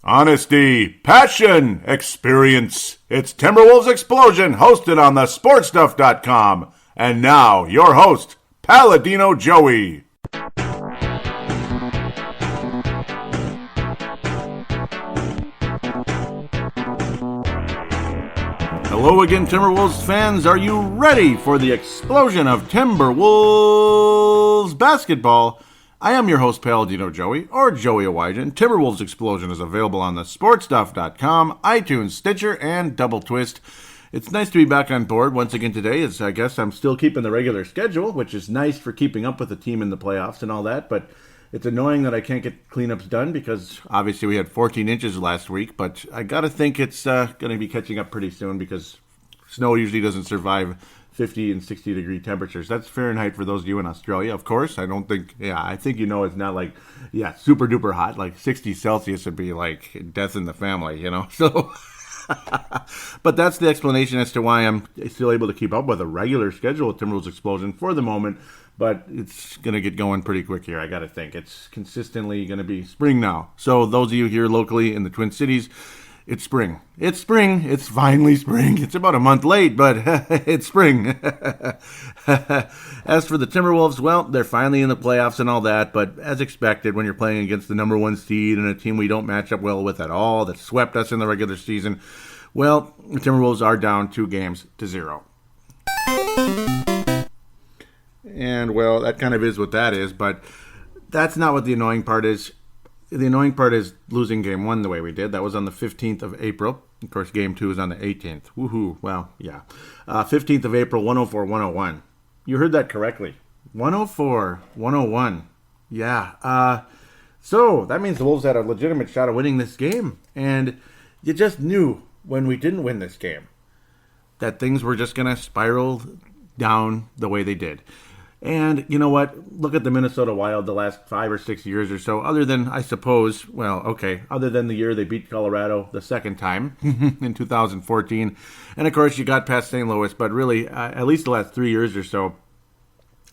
Honesty, passion, experience. It's Timberwolves Explosion, hosted on the sportstuff.com. And now, your host, Paladino Joey. Hello again, Timberwolves fans. Are you ready for the explosion of Timberwolves basketball? I am your host, Paladino Joey, or Joey Awajan. Timberwolves Explosion is available on the sportstuff.com, iTunes, Stitcher, and Double Twist. It's nice to be back on board once again today. I guess I'm still keeping the regular schedule, which is nice for keeping up with the team in the playoffs and all that, but it's annoying that I can't get cleanups done because obviously we had 14 inches last week, but I gotta think it's going to be catching up pretty soon because snow usually doesn't survive 50 and 60 degree temperatures. That's Fahrenheit for those of you in Australia, of course. I think you know it's not like, super duper hot. Like 60 Celsius would be like death in the family, you know? So, but that's the explanation as to why I'm still able to keep up with a regular schedule with Timberwolves Explosion for the moment. But it's going to get going pretty quick here, I got to think. It's consistently going to be spring now. So those of you here locally in the Twin Cities, it's spring. It's spring. It's finally spring. It's about a month late, but it's spring. As for the Timberwolves, well, they're finally in the playoffs and all that, but as expected, when you're playing against the number one seed and a team we don't match up well with at all, that swept us in the regular season, well, the Timberwolves are down 2-0. And, well, that kind of is what that is, but that's not what the annoying part is. The annoying part is losing Game 1 the way we did. That was on the 15th of April. Of course, Game 2 is on the 18th. Woohoo. Well, yeah. 15th of April, 104-101. You heard that correctly. 104-101. Yeah. So, that means the Wolves had a legitimate shot of winning this game. And you just knew when we didn't win this game that things were just going to spiral down the way they did. And you know what? Look at the Minnesota Wild the last 5 or 6 years or so, other than, I suppose, other than the year they beat Colorado the second time in 2014. And, of course, you got past St. Louis, but really, at least the last 3 years or so,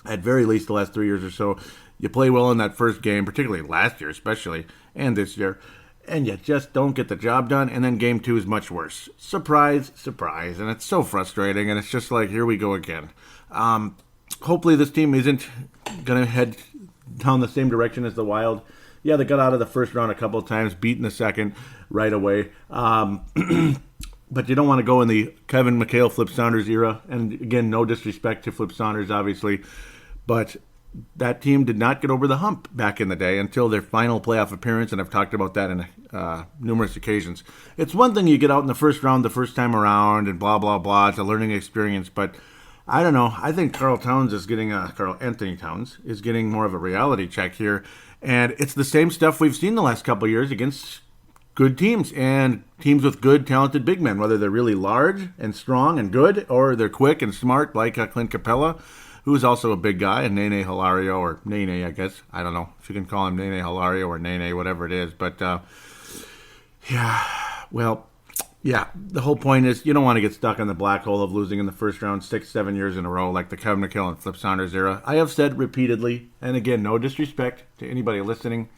at very least the last 3 years or so, you play well in that first game, particularly last year especially, and this year, and you just don't get the job done, and then Game 2 is much worse. Surprise, surprise, and it's so frustrating, and it's just like, here we go again. Hopefully this team isn't going to head down the same direction as the Wild. Yeah, they got out of the first round a couple of times, beat in the second right away. But you don't want to go in the Kevin McHale, Flip Saunders era. And again, no disrespect to Flip Saunders, obviously. But that team did not get over the hump back in the day until their final playoff appearance, and I've talked about that in numerous occasions. It's one thing you get out in the first round the first time around and blah, blah, blah. It's a learning experience, but I don't know. I think Karl Anthony Towns is getting more of a reality check here. And it's the same stuff we've seen the last couple of years against good teams and teams with good, talented big men, whether they're really large and strong and good or they're quick and smart like Clint Capella, who's also a big guy, and Nene Hilario, or Nene, I guess. I don't know if you can call him Nene Hilario or Nene, whatever it is. But, yeah, the whole point is you don't want to get stuck in the black hole of losing in the first round 6-7 years in a row like the Kevin McHale and Flip Saunders era. I have said repeatedly, and again, no disrespect to anybody listening,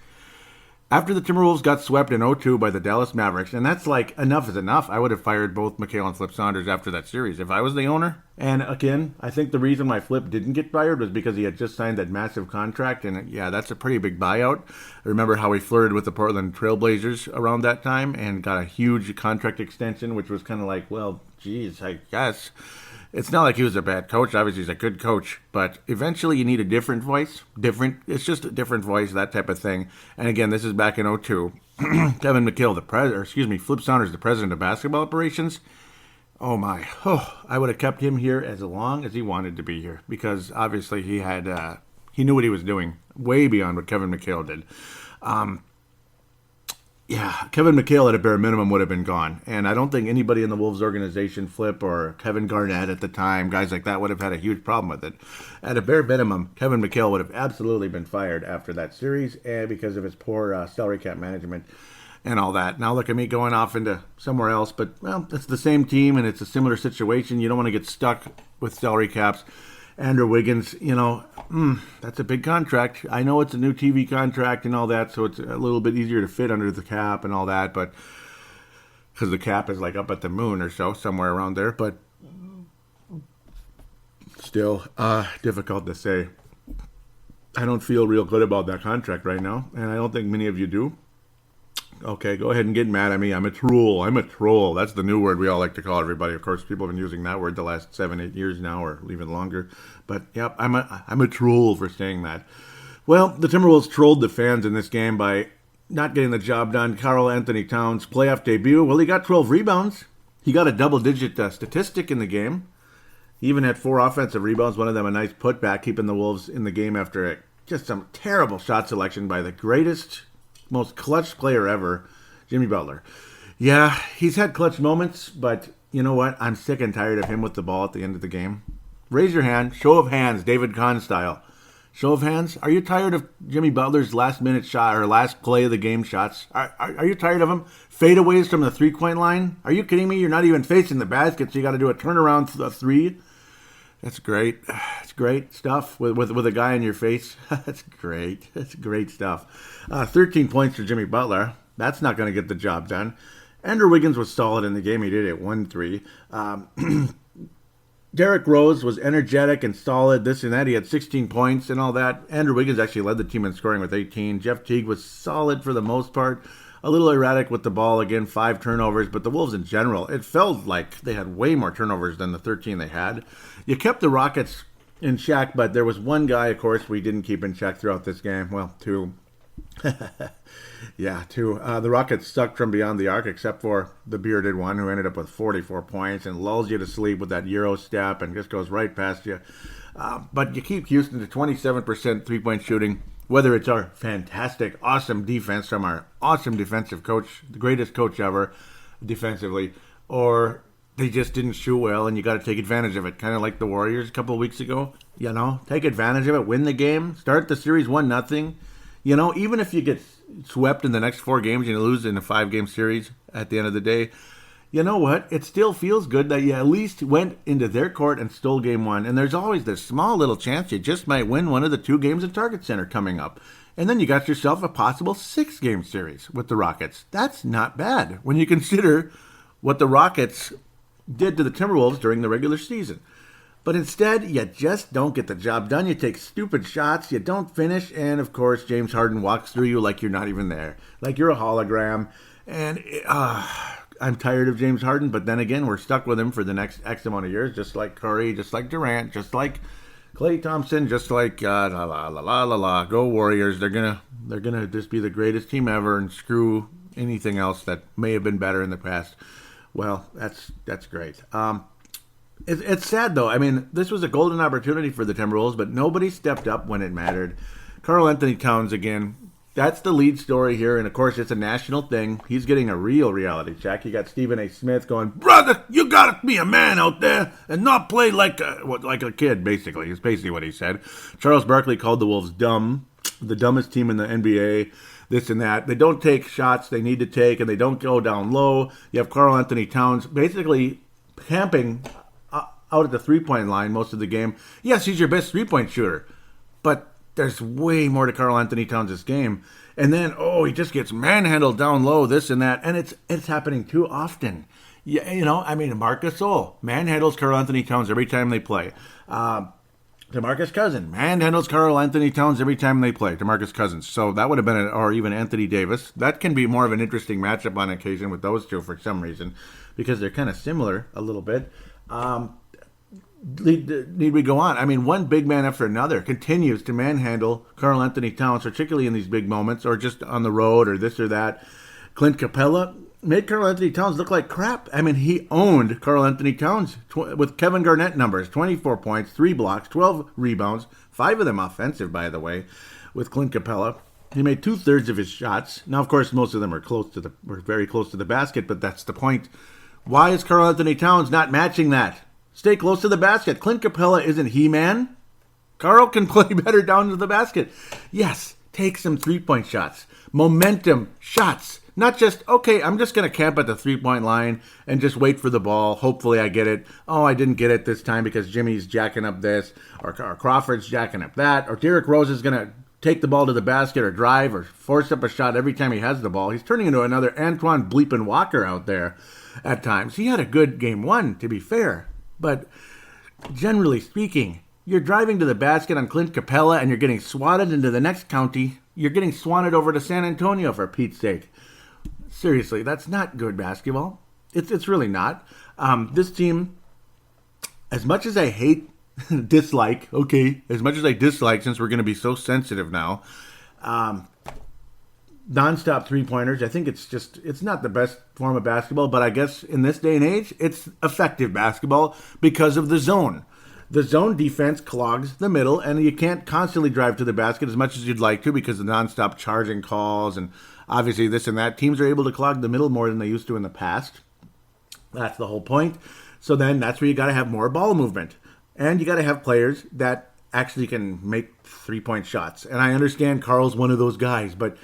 after the Timberwolves got swept in 0-2 by the Dallas Mavericks, and that's like, enough is enough. I would have fired both McHale and Flip Saunders after that series if I was the owner. And again, I think the reason why Flip didn't get fired was because he had just signed that massive contract, and yeah, that's a pretty big buyout. I remember how he flirted with the Portland Trailblazers around that time and got a huge contract extension, which was kind of like, well, geez, I guess. It's not like he was a bad coach. Obviously, he's a good coach. But eventually, you need a different voice. It's just a different voice, that type of thing. And again, this is back in 2002. Kevin McHale, Flip Saunders, the president of basketball operations. Oh, my. I would have kept him here as long as he wanted to be here. Because, obviously, he knew what he was doing. Way beyond what Kevin McHale did. Yeah, Kevin McHale at a bare minimum would have been gone. And I don't think anybody in the Wolves organization, Flip or Kevin Garnett at the time, guys like that, would have had a huge problem with it. At a bare minimum, Kevin McHale would have absolutely been fired after that series and because of his poor salary cap management and all that. Now look at me going off into somewhere else. But, well, it's the same team and it's a similar situation. You don't want to get stuck with salary caps. Andrew Wiggins, that's a big contract. I know it's a new TV contract and all that, so it's a little bit easier to fit under the cap and all that, but because the cap is like up at the moon or so, somewhere around there, but still difficult to say. I don't feel real good about that contract right now, and I don't think many of you do. Okay, go ahead and get mad at me. I'm a troll. That's the new word we all like to call everybody. Of course, people have been using that word the last 7-8 years now, or even longer. But yep, I'm a troll for saying that. Well, the Timberwolves trolled the fans in this game by not getting the job done. Karl Anthony Towns' playoff debut. Well, he got 12 rebounds. He got a double-digit statistic in the game. He even had 4 offensive rebounds. One of them a nice putback, keeping the Wolves in the game after just some terrible shot selection by the greatest, most clutch player ever, Jimmy Butler. Yeah, he's had clutch moments, but you know what? I'm sick and tired of him with the ball at the end of the game. Raise your hand. Show of hands, David Kahn style. Show of hands. Are you tired of Jimmy Butler's last-minute shot or last play of the game shots? Are you tired of him? Fadeaways from the three-point line? Are you kidding me? You're not even facing the basket, so you got to do a turnaround three? That's great. It's great stuff with a guy in your face. That's great. That's great stuff. 13 points for Jimmy Butler. That's not going to get the job done. Andrew Wiggins was solid in the game. He did it 1-3. Derrick Rose was energetic and solid, this and that. He had 16 points and all that. Andrew Wiggins actually led the team in scoring with 18. Jeff Teague was solid for the most part. A little erratic with the ball. Again, 5 turnovers. But the Wolves in general, it felt like they had way more turnovers than the 13 they had. You kept the Rockets in check, but there was one guy, of course, we didn't keep in check throughout this game. Well, 2. Yeah, 2. The Rockets sucked from beyond the arc, except for the bearded one, who ended up with 44 points and lulls you to sleep with that Euro step and just goes right past you. But you keep Houston to 27% three-point shooting, whether it's our fantastic, awesome defense from our awesome defensive coach, the greatest coach ever defensively, or they just didn't shoot well and you got to take advantage of it, kind of like the Warriors a couple of weeks ago. Take advantage of it, win the game, start the series 1-0. Even if you get swept in the next 4 games, you lose in a 5-game series at the end of the day, you know what? It still feels good that you at least went into their court and stole game 1. And there's always this small little chance you just might win one of the 2 games at Target Center coming up. And then you got yourself a possible 6-game series with the Rockets. That's not bad when you consider what the Rockets did to the Timberwolves during the regular season. But instead, you just don't get the job done. You take stupid shots, you don't finish, and of course, James Harden walks through you like you're not even there, like you're a hologram. And I'm tired of James Harden, but then again, we're stuck with him for the next X amount of years, just like Curry, just like Durant, just like Klay Thompson, just like go Warriors. They're gonna just be the greatest team ever and screw anything else that may have been better in the past. Well, that's great. It's sad, though. I mean, this was a golden opportunity for the Timberwolves, but nobody stepped up when it mattered. Karl Anthony Towns, again, that's the lead story here, and of course, it's a national thing. He's getting a real reality check. You got Stephen A. Smith going, "Brother, you gotta be a man out there and not play like a kid," basically. It's basically what he said. Charles Barkley called the Wolves dumb, the dumbest team in the NBA. This and that. They don't take shots they need to take, and they don't go down low. You have Karl Anthony Towns basically camping out at the three-point line most of the game. Yes, he's your best three-point shooter, but there's way more to Karl Anthony Towns' game. And then, he just gets manhandled down low, this and that, and it's happening too often. Marcus Gasol manhandles Karl Anthony Towns every time they play. DeMarcus Cousins manhandles Karl Anthony Towns every time they play. DeMarcus Cousins. So that would have been, or even Anthony Davis. That can be more of an interesting matchup on occasion with those two for some reason, because they're kind of similar a little bit. Need we go on? I mean, one big man after another continues to manhandle Karl Anthony Towns, particularly in these big moments, or just on the road, or this or that. Clint Capella made Karl Anthony Towns look like crap. I mean, he owned Karl Anthony Towns with Kevin Garnett numbers: 24 points, 3 blocks, 12 rebounds, 5 of them offensive, by the way, with Clint Capella. He made 2/3 of his shots. Now, of course, most of them are very close to the basket, but that's the point. Why is Karl Anthony Towns not matching that? Stay close to the basket. Clint Capella isn't He-Man. Karl can play better down to the basket. Yes, take some three-point shots. Momentum shots. Not just, okay, I'm just going to camp at the three-point line and just wait for the ball. Hopefully I get it. Oh, I didn't get it this time because Jimmy's jacking up this, or Crawford's jacking up that, or Derrick Rose is going to take the ball to the basket or drive or force up a shot every time he has the ball. He's turning into another Antoine Bleepin Walker out there at times. He had a good game one, to be fair. But generally speaking, you're driving to the basket on Clint Capella and you're getting swatted into the next county. You're getting swatted over to San Antonio, for Pete's sake. Seriously, that's not good basketball. It's really not. This team, as much as I hate, dislike, as much as I dislike, since we're going to be so sensitive now, nonstop three-pointers, I think it's not the best form of basketball, but I guess in this day and age, it's effective basketball because of the zone. The zone defense clogs the middle, and you can't constantly drive to the basket as much as you'd like to because of the nonstop charging calls and obviously this and that. Teams are able to clog the middle more than they used to in the past. That's the whole point. So then that's where you got to have more ball movement. And you got to have players that actually can make three-point shots. And I understand Karl's one of those guys, but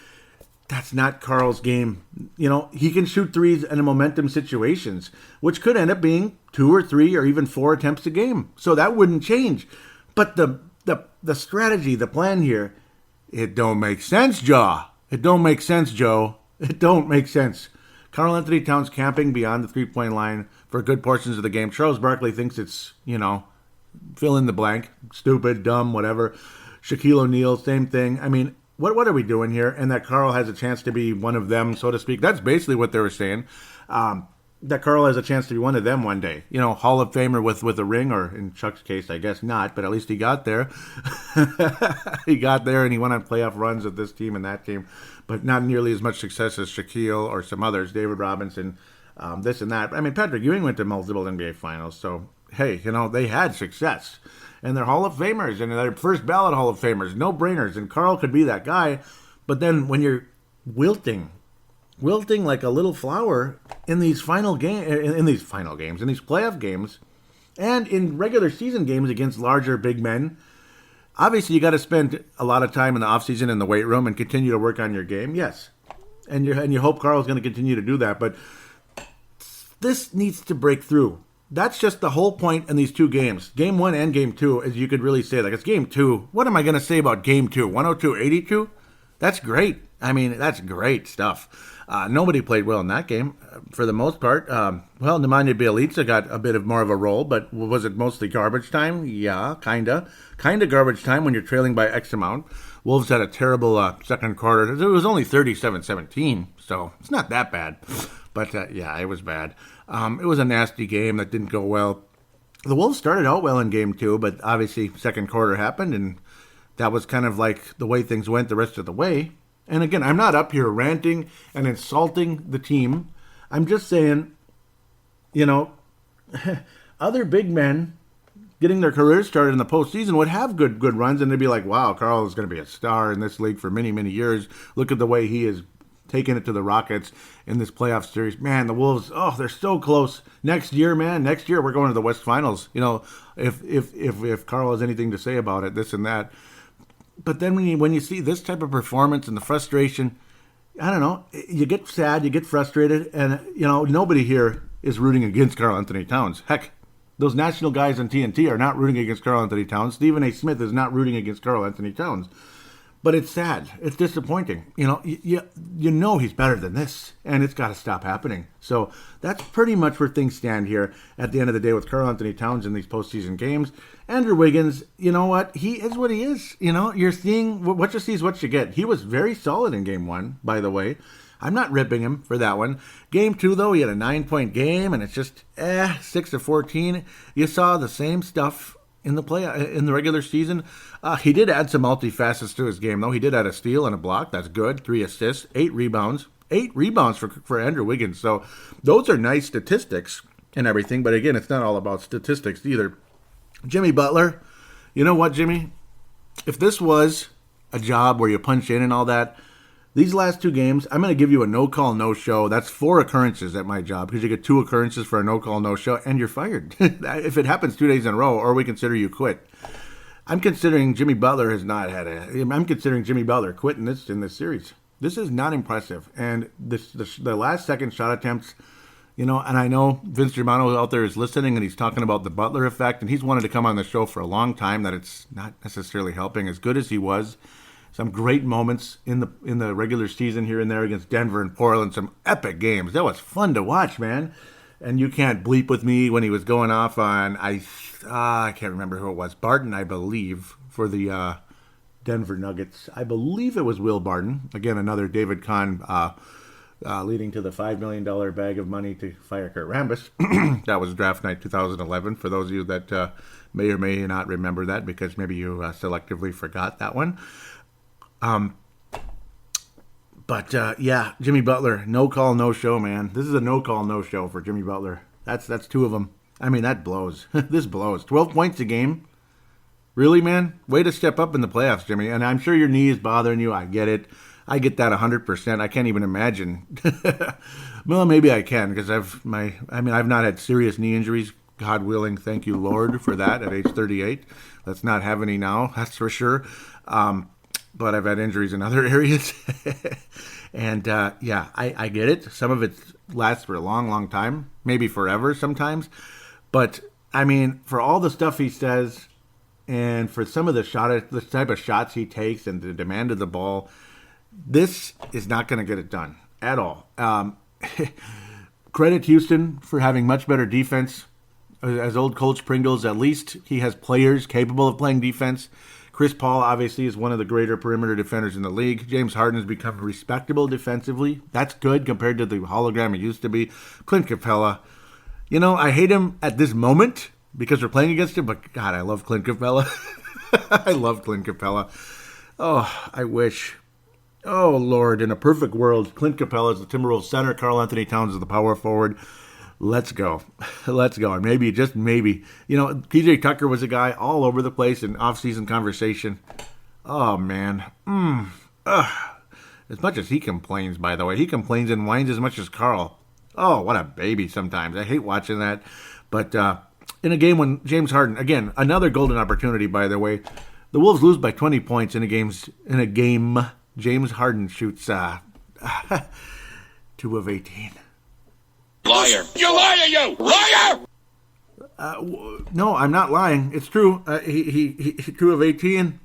that's not Karl's game. You know, he can shoot threes in momentum situations, which could end up being 2 or 3 or even 4 attempts a game. So that wouldn't change. But the strategy, the plan here, it don't make sense, Jaw. It don't make sense, Joe. It don't make sense. Karl Anthony Towns camping beyond the three-point line for good portions of the game. Charles Barkley thinks it's, fill in the blank, stupid, dumb, whatever. Shaquille O'Neal, same thing. I mean, what are we doing here? And that Karl has a chance to be one of them, so to speak. That's basically what they were saying. That Karl has a chance to be one of them one day. Hall of Famer with a ring, or in Chuck's case, I guess not, but at least he got there. He got there and he went on playoff runs with this team and that team, but not nearly as much success as Shaquille or some others, David Robinson, this and that. I mean, Patrick Ewing went to multiple NBA finals, so hey, they had success. And they're Hall of Famers, and they're first ballot Hall of Famers, no-brainers, and Karl could be that guy. But then when you're wilting like a little flower in these playoff games, and in regular season games against larger big men, obviously you got to spend a lot of time in the offseason in the weight room and continue to work on your game, yes. And you hope Karl's going to continue to do that, but this needs to break through. That's just the whole point in these two games. Game 1 and Game 2, as you could really say. Like, it's Game 2. What am I going to say about Game 2? 102-82? That's great. I mean, that's great stuff. Nobody played well in that game, for the most part. Nemanja Bjelica got a bit more of a role, but was it mostly garbage time? Yeah, kind of. Kind of garbage time when you're trailing by X amount. Wolves had a terrible second quarter. It was only 37-17, so it's not that bad. But, it was bad. It was a nasty game that didn't go well. The Wolves started out well in Game 2, but obviously second quarter happened, and that was kind of like the way things went the rest of the way. And again, I'm not up here ranting and insulting the team. I'm just saying, other big men getting their careers started in the postseason would have good runs, and they'd be like, wow, Karl is going to be a star in this league for many, many years. Look at the way he is taking it to the Rockets in this playoff series. Man, the Wolves, they're so close. Next year, we're going to the West Finals. If Karl has anything to say about it, this and that. But then when you see this type of performance and the frustration, I don't know, you get sad, you get frustrated, and, nobody here is rooting against Karl Anthony Towns. Heck, those national guys on TNT are not rooting against Karl Anthony Towns. Stephen A. Smith is not rooting against Karl Anthony Towns. But it's sad. It's disappointing. You know he's better than this, and it's got to stop happening. So that's pretty much where things stand here at the end of the day with Karl Anthony Towns in these postseason games. Andrew Wiggins, you know what? He is what he is. You're seeing what you see is what you get. He was very solid in Game 1, by the way. I'm not ripping him for that one. Game 2, though, he had a 9-point game, and it's just 6 of 14. You saw the same stuff in the regular season. He did add some multifacets to his game, though. He did add a steal and a block. That's good. 3 assists, 8 rebounds. 8 rebounds for Andrew Wiggins. So those are nice statistics and everything. But again, it's not all about statistics either. Jimmy Butler, you know what, Jimmy? If this was a job where you punch in and all that, these last 2 games, I'm going to give you a no-call, no-show. That's 4 occurrences at my job because you get 2 occurrences for a no-call, no-show, and you're fired. If it happens 2 days in a row, or we consider you quit. I'm considering Jimmy Butler quitting in this series. This is not impressive. And the last second shot attempts, and I know Vince Germano out there is listening and he's talking about the Butler effect, and he's wanted to come on the show for a long time, that it's not necessarily helping. As good as he was, some great moments in the regular season here and there against Denver and Portland, some epic games. That was fun to watch, man. And you can't bleep with me when he was going off on, I can't remember who it was, Barton, I believe, for the Denver Nuggets. I believe it was Will Barton. Again, another David Kahn leading to the $5 million bag of money to fire Kurt Rambis. That was draft night 2011, for those of you that may or may not remember that, because maybe you selectively forgot that one. But Jimmy Butler, no call, no show, man. This is a no call, no show for Jimmy Butler. That's two of them. I mean, that blows. This blows. 12 points a game. Really, man? Way to step up in the playoffs, Jimmy. And I'm sure your knee is bothering you. I get it. I get that 100%. I can't even imagine. Well, maybe I can, because I've not had serious knee injuries. God willing, thank you, Lord, for that at age 38. Let's not have any now, that's for sure. But I've had injuries in other areas. And, I get it. Some of it lasts for a long, long time, maybe forever sometimes. But, I mean, for all the stuff he says and for some of the type of shots he takes and the demand of the ball, this is not going to get it done at all. Credit Houston for having much better defense. As old Coach Pringles, at least he has players capable of playing defense. Chris Paul, obviously, is one of the greater perimeter defenders in the league. James Harden has become respectable defensively. That's good compared to the hologram it used to be. Clint Capella, I hate him at this moment because we're playing against him, but God, I love Clint Capella. I love Clint Capella. Oh, I wish. Oh, Lord, in a perfect world, Clint Capella is the Timberwolves center. Karl Anthony Towns is the power forward. Let's go. Let's go. And maybe, just maybe, PJ Tucker was a guy all over the place in off-season conversation. Oh, man. As much as he complains, by the way. He complains and whines as much as Karl. Oh, what a baby sometimes. I hate watching that. But in a game when James Harden, again, another golden opportunity, by the way, the Wolves lose by 20 points in a game. James Harden shoots 2 of 18. Liar. You liar, you! Liar! No, I'm not lying. It's true. He 2 of 18.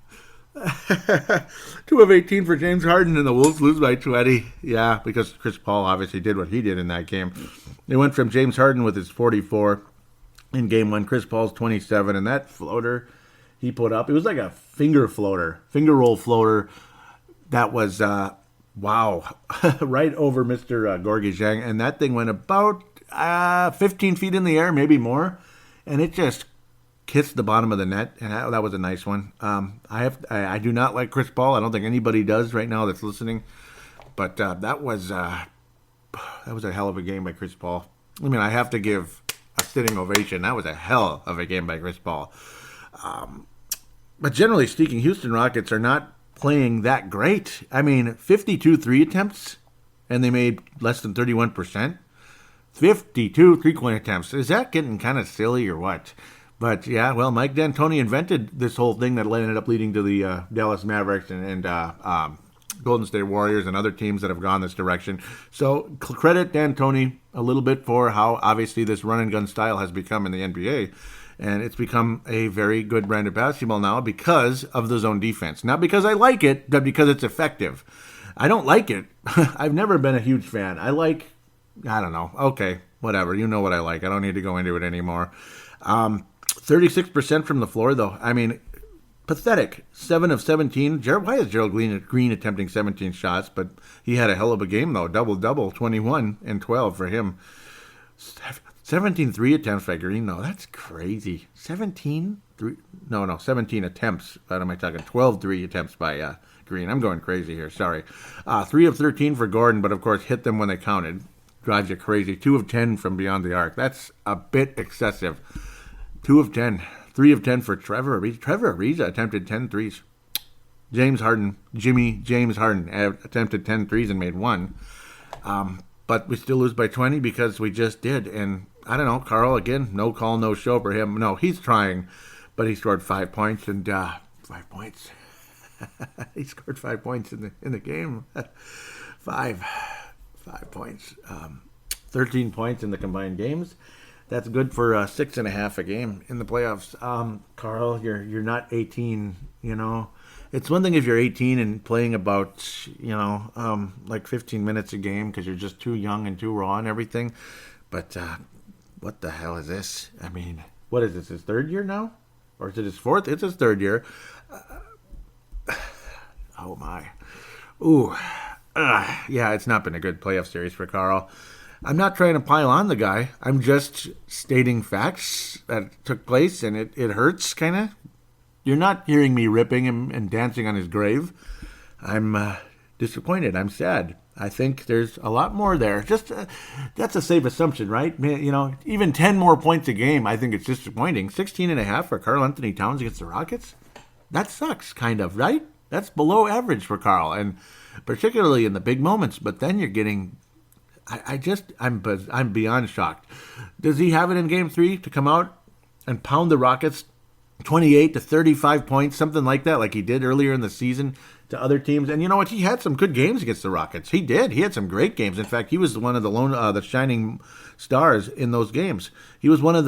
2 of 18 for James Harden, and the Wolves lose by 20. Yeah, because Chris Paul obviously did what he did in that game. They went from James Harden with his 44 in game 1, Chris Paul's 27, and that floater he put up, it was like a finger roll floater. That was, wow, right over Mr. Gorgie Zhang, and that thing went about 15 feet in the air, maybe more, and it just kissed the bottom of the net, and that was a nice one. I do not like Chris Paul. I don't think anybody does right now that's listening, but that was a hell of a game by Chris Paul. I mean, I have to give a sitting ovation. That was a hell of a game by Chris Paul. But generally speaking, Houston Rockets are not playing that great. I mean, 52 three attempts, and they made less than 31%. 52 three-point attempts. Is that getting kind of silly or what? But, yeah, well, Mike D'Antoni invented this whole thing that ended up leading to the Dallas Mavericks and Golden State Warriors and other teams that have gone this direction. So credit D'Antoni a little bit for how obviously this run-and-gun style has become in the NBA. And it's become a very good brand of basketball now because of the zone defense. Not because I like it, but because it's effective. I don't like it. I've never been a huge fan. I don't know. Okay, whatever. You know what I like. I don't need to go into it anymore. 36% from the floor, though. I mean, pathetic. 7 of 17. Why is Gerald Green attempting 17 shots? But he had a hell of a game, though. Double-double, 21 and 12 for him. 17 three attempts by Green. No, that's crazy. 17 attempts. What am I talking? 12 three attempts by Green. I'm going crazy here. Sorry. 3 of 13 for Gordon, but of course hit them when they counted. Drives you crazy. 2 of 10 from beyond the arc. That's a bit excessive. 2 of 10. 3 of 10 for Trevor Ariza. Trevor Ariza attempted 10 threes. James Harden attempted 10 threes and made 1. But we still lose by 20 because we just did. And I don't know, Karl, again, no call, no show for him. No, he's trying, but he scored 5 points and 5 points. He scored 5 points in the game. Five points. 13 points in the combined games. That's good for 6.5 a game in the playoffs. Karl, you're not 18. It's one thing if you're 18 and playing about like 15 minutes a game because you're just too young and too raw and everything. But what the hell is this? I mean, what is this? His third year now, or is it his fourth? It's his third year. Oh my. Ooh. Yeah, it's not been a good playoff series for Karl. I'm not trying to pile on the guy. I'm just stating facts that took place, and it hurts, kind of. You're not hearing me ripping him and dancing on his grave. I'm disappointed. I'm sad. I think there's a lot more there. Just that's a safe assumption, right? Even 10 more points a game, I think it's disappointing. 16.5 for Karl Anthony Towns against the Rockets? That sucks, kind of, right? That's below average for Karl, and particularly in the big moments. But then you're getting... I'm beyond shocked. Does he have it in Game 3 to come out and pound the Rockets 28 to 35 points, something like that, like he did earlier in the season to other teams? And you know what? He had some good games against the Rockets. He did. He had some great games. In fact, he was one of the shining stars in those games. He was one of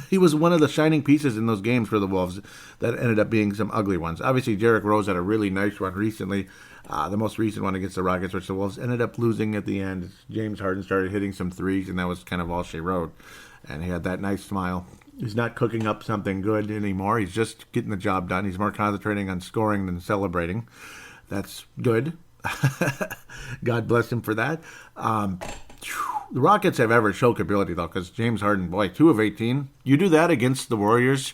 He was one of the shining pieces in those games for the Wolves that ended up being some ugly ones. Obviously, Derrick Rose had a really nice one recently, the most recent one against the Rockets, which the Wolves ended up losing at the end. James Harden started hitting some threes, and that was kind of all she wrote. And he had that nice smile. He's not cooking up something good anymore. He's just getting the job done. He's more concentrating on scoring than celebrating. That's good. God bless him for that. The Rockets have ever showcability, though, because James Harden, boy, 2 of 18. You do that against the Warriors,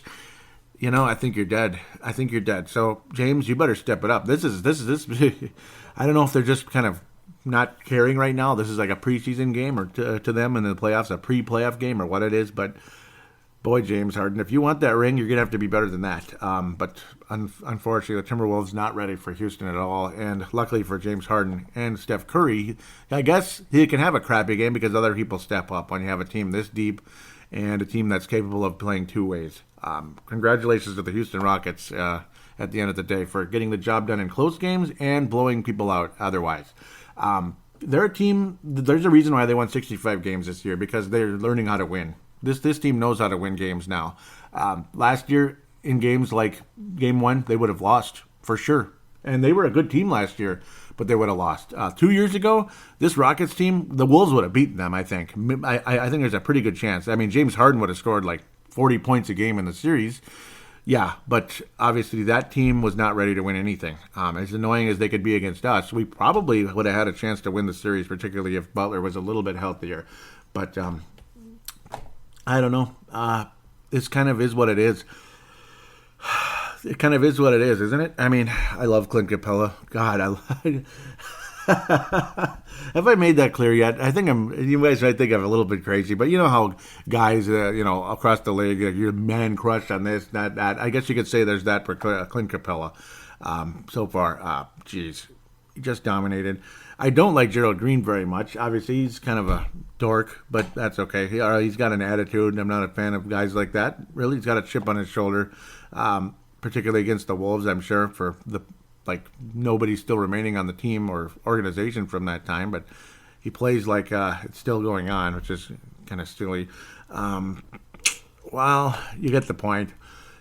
I think you're dead. I think you're dead. So, James, you better step it up. This is. I don't know if they're just kind of not caring right now. This is like a preseason game, or to them in the playoffs, a pre-playoff game, or what it is. But, boy, James Harden, if you want that ring, you're going to have to be better than that. But unfortunately, the Timberwolves not ready for Houston at all. And luckily for James Harden and Steph Curry, I guess he can have a crappy game because other people step up when you have a team this deep and a team that's capable of playing two ways. Congratulations to the Houston Rockets at the end of the day for getting the job done in close games and blowing people out otherwise. They're a team, there's a reason why they won 65 games this year, because they're learning how to win. This team knows how to win games now. Last year, in games like Game 1, they would have lost, for sure. And they were a good team last year, but they would have lost. 2 years ago, this Rockets team, the Wolves would have beaten them, I think. I think there's a pretty good chance. I mean, James Harden would have scored like 40 points a game in the series. Yeah, but obviously that team was not ready to win anything. As annoying as they could be against us, we probably would have had a chance to win the series, particularly if Butler was a little bit healthier. But I don't know. This kind of is what it is. It kind of is what it is, isn't it? I mean, I love Clint Capella. God, have I made that clear yet? I think you guys might think I'm a little bit crazy, but you know how guys, across the league, you're man crush on this, that. I guess you could say there's that for Clint Capella. So far, he just dominated. I don't like Gerald Green very much. Obviously, he's kind of a dork, but that's okay. He's got an attitude, and I'm not a fan of guys like that. Really, he's got a chip on his shoulder, particularly against the Wolves, I'm sure, for nobody still remaining on the team or organization from that time, but he plays like it's still going on, which is kind of silly. Well, you get the point.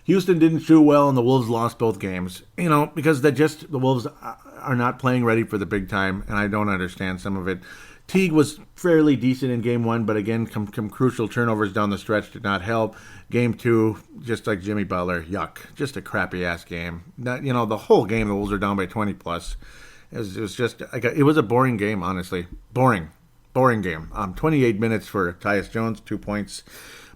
Houston didn't shoot well, and the Wolves lost both games. Because the Wolves are not playing ready for the big time, and I don't understand some of it. Teague was fairly decent in Game 1, but again, some crucial turnovers down the stretch did not help. Game 2, just like Jimmy Butler, yuck. Just a crappy-ass game. The whole game, the Wolves are down by 20+. It was a boring game, honestly. Boring game. 28 minutes for Tyus Jones, 2 points,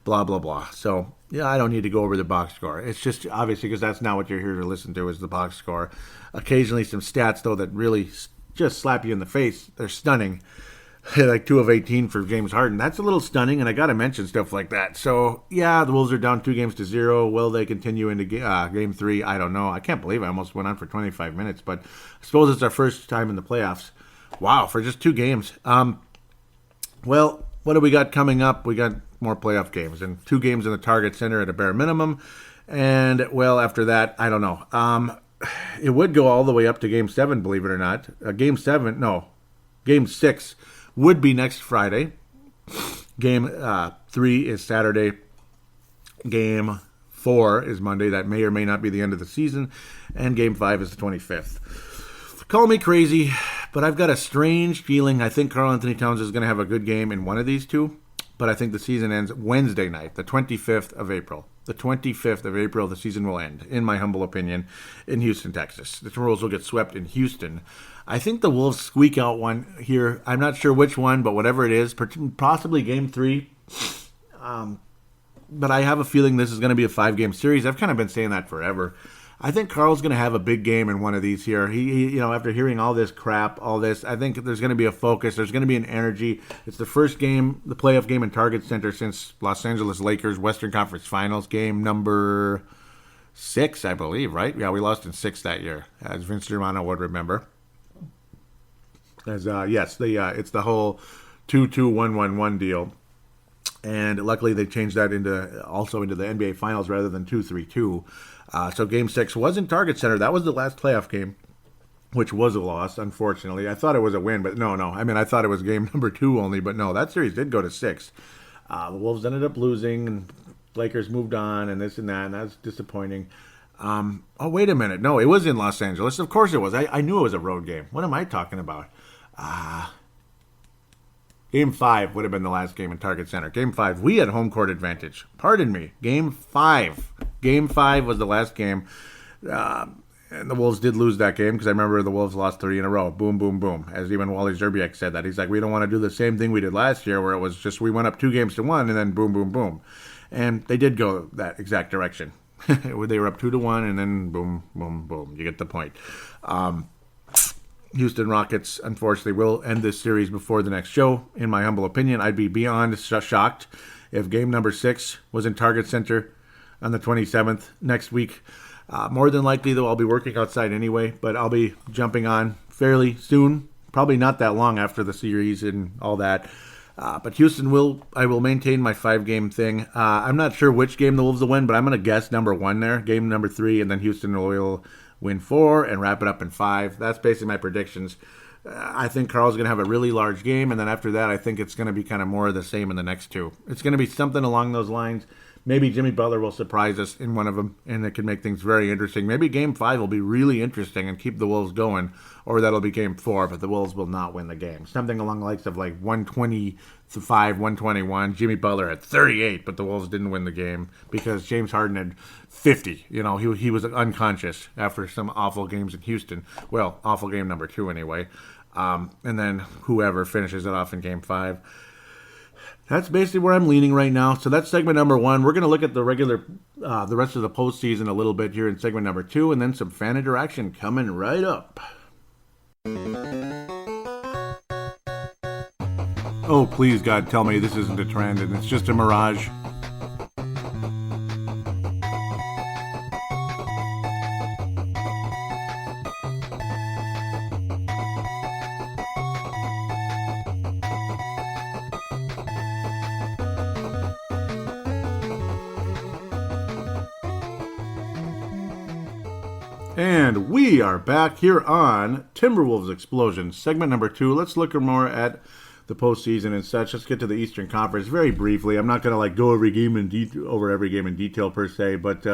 blah, blah, blah. So, yeah, I don't need to go over the box score. It's just, obviously, because that's not what you're here to listen to, is the box score. Occasionally some stats, though, that really just slap you in the face. They're stunning. Like 2 of 18 for James Harden. That's a little stunning, and I got to mention stuff like that. So, yeah, the Wolves are down 2-0. Will they continue into Game 3? I don't know. I can't believe I almost went on for 25 minutes, but I suppose it's our first time in the playoffs. Wow, for just 2 games. Well, what do we got coming up? We got more playoff games, and 2 games in the Target Center at a bare minimum, And, well, after that, I don't know. It would go all the way up to Game 7, believe it or not. Game 6 would be next Friday. Game 3 is Saturday. Game 4 is Monday. That may or may not be the end of the season. And Game 5 is the 25th. Call me crazy, but I've got a strange feeling. I think Karl Anthony Towns is going to have a good game in one of these two. But I think the season ends Wednesday night, the 25th of April. The 25th of April, the season will end, in my humble opinion, in Houston, Texas. The Timberwolves will get swept in Houston. I think the Wolves squeak out one here. I'm not sure which one, but whatever it is, possibly Game 3. But I have a feeling this is going to be a 5-game series. I've kind of been saying that forever. I think Karl's going to have a big game in one of these here. He after hearing all this crap, all this, I think there's going to be a focus. There's going to be an energy. It's the first game, the playoff game in Target Center since Los Angeles Lakers Western Conference Finals, game number 6, I believe, right? Yeah, we lost in 6 that year, as Vince Germano would remember. It's the whole 2-2-1-1-1 deal. And luckily they changed that into the NBA Finals rather than 2-3-2. So Game 6 was in Target Center. That was the last playoff game, which was a loss, unfortunately. I thought it was a win, but no. I mean, I thought it was game number 2 only, but no, that series did go to 6. The Wolves ended up losing, and Lakers moved on, and this and that, and that was disappointing. Wait a minute. No, it was in Los Angeles. Of course it was. I knew it was a road game. What am I talking about? Game 5 would have been the last game in Target Center. Game 5, we had home court advantage. Pardon me. Game 5. Game 5 was the last game. And the Wolves did lose that game because I remember the Wolves lost 3 in a row. Boom, boom, boom. As even Wally Zerbiak said that. He's like, we don't want to do the same thing we did last year where it was just we went up 2 games to 1 and then boom, boom, boom. And they did go that exact direction. They were up 2-1 and then boom, boom, boom. You get the point. Houston Rockets, unfortunately, will end this series before the next show. In my humble opinion, I'd be beyond shocked if game number 6 was in Target Center on the 27th next week. More than likely, though, I'll be working outside anyway, but I'll be jumping on fairly soon. Probably not that long after the series and all that. But Houston I will maintain my 5-game thing. I'm not sure which game the Wolves will win, but I'm going to guess number 1 there, game number 3, and then Houston will win 4 and wrap it up in 5. That's basically my predictions. I think Karl's going to have a really large game, and then after that, I think it's going to be kind of more of the same in the next 2. It's going to be something along those lines. Maybe Jimmy Butler will surprise us in one of them, and it can make things very interesting. Maybe Game 5 will be really interesting and keep the Wolves going, or that'll be Game 4, but the Wolves will not win the game. Something along the likes of like 120-5, 121. Jimmy Butler had 38, but the Wolves didn't win the game because James Harden had 50. You know, he was unconscious after some awful games in Houston. Well, awful game number 2 anyway. And then whoever finishes it off in Game 5. That's basically where I'm leaning right now. So that's segment number 1. We're going to look at the rest of the postseason a little bit here in segment number 2, and then some fan interaction coming right up. Oh, please, God, tell me this isn't a trend and it's just a mirage. And we are back here on Timberwolves Explosion, segment number 2. Let's look more at the postseason and such. Let's get to the Eastern Conference very briefly. I'm not going to go over every game in detail per se, but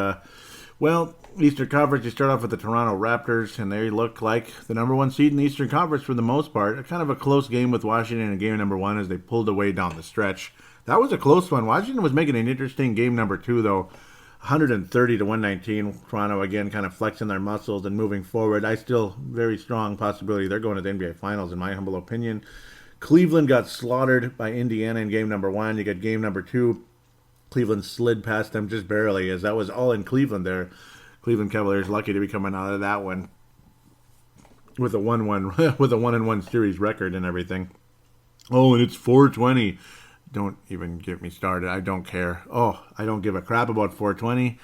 Eastern Conference. You start off with the Toronto Raptors, and they look like the number 1 seed in the Eastern Conference for the most part. Kind of a close game with Washington in game number 1 as they pulled away down the stretch. That was a close one. Washington was making an interesting game number 2 though. 130 to 119. Toronto again kind of flexing their muscles and moving forward. I still very strong possibility they're going to the NBA Finals in my humble opinion. Cleveland got slaughtered by Indiana in game number 1. You get game number 2. Cleveland slid past them just barely as that was all in Cleveland there. Cleveland Cavaliers lucky to be coming out of that one with a 1-1 with a 1-1 series record and everything. Oh, and it's 420. Don't even get me started. I don't care. Oh, I don't give a crap about 420.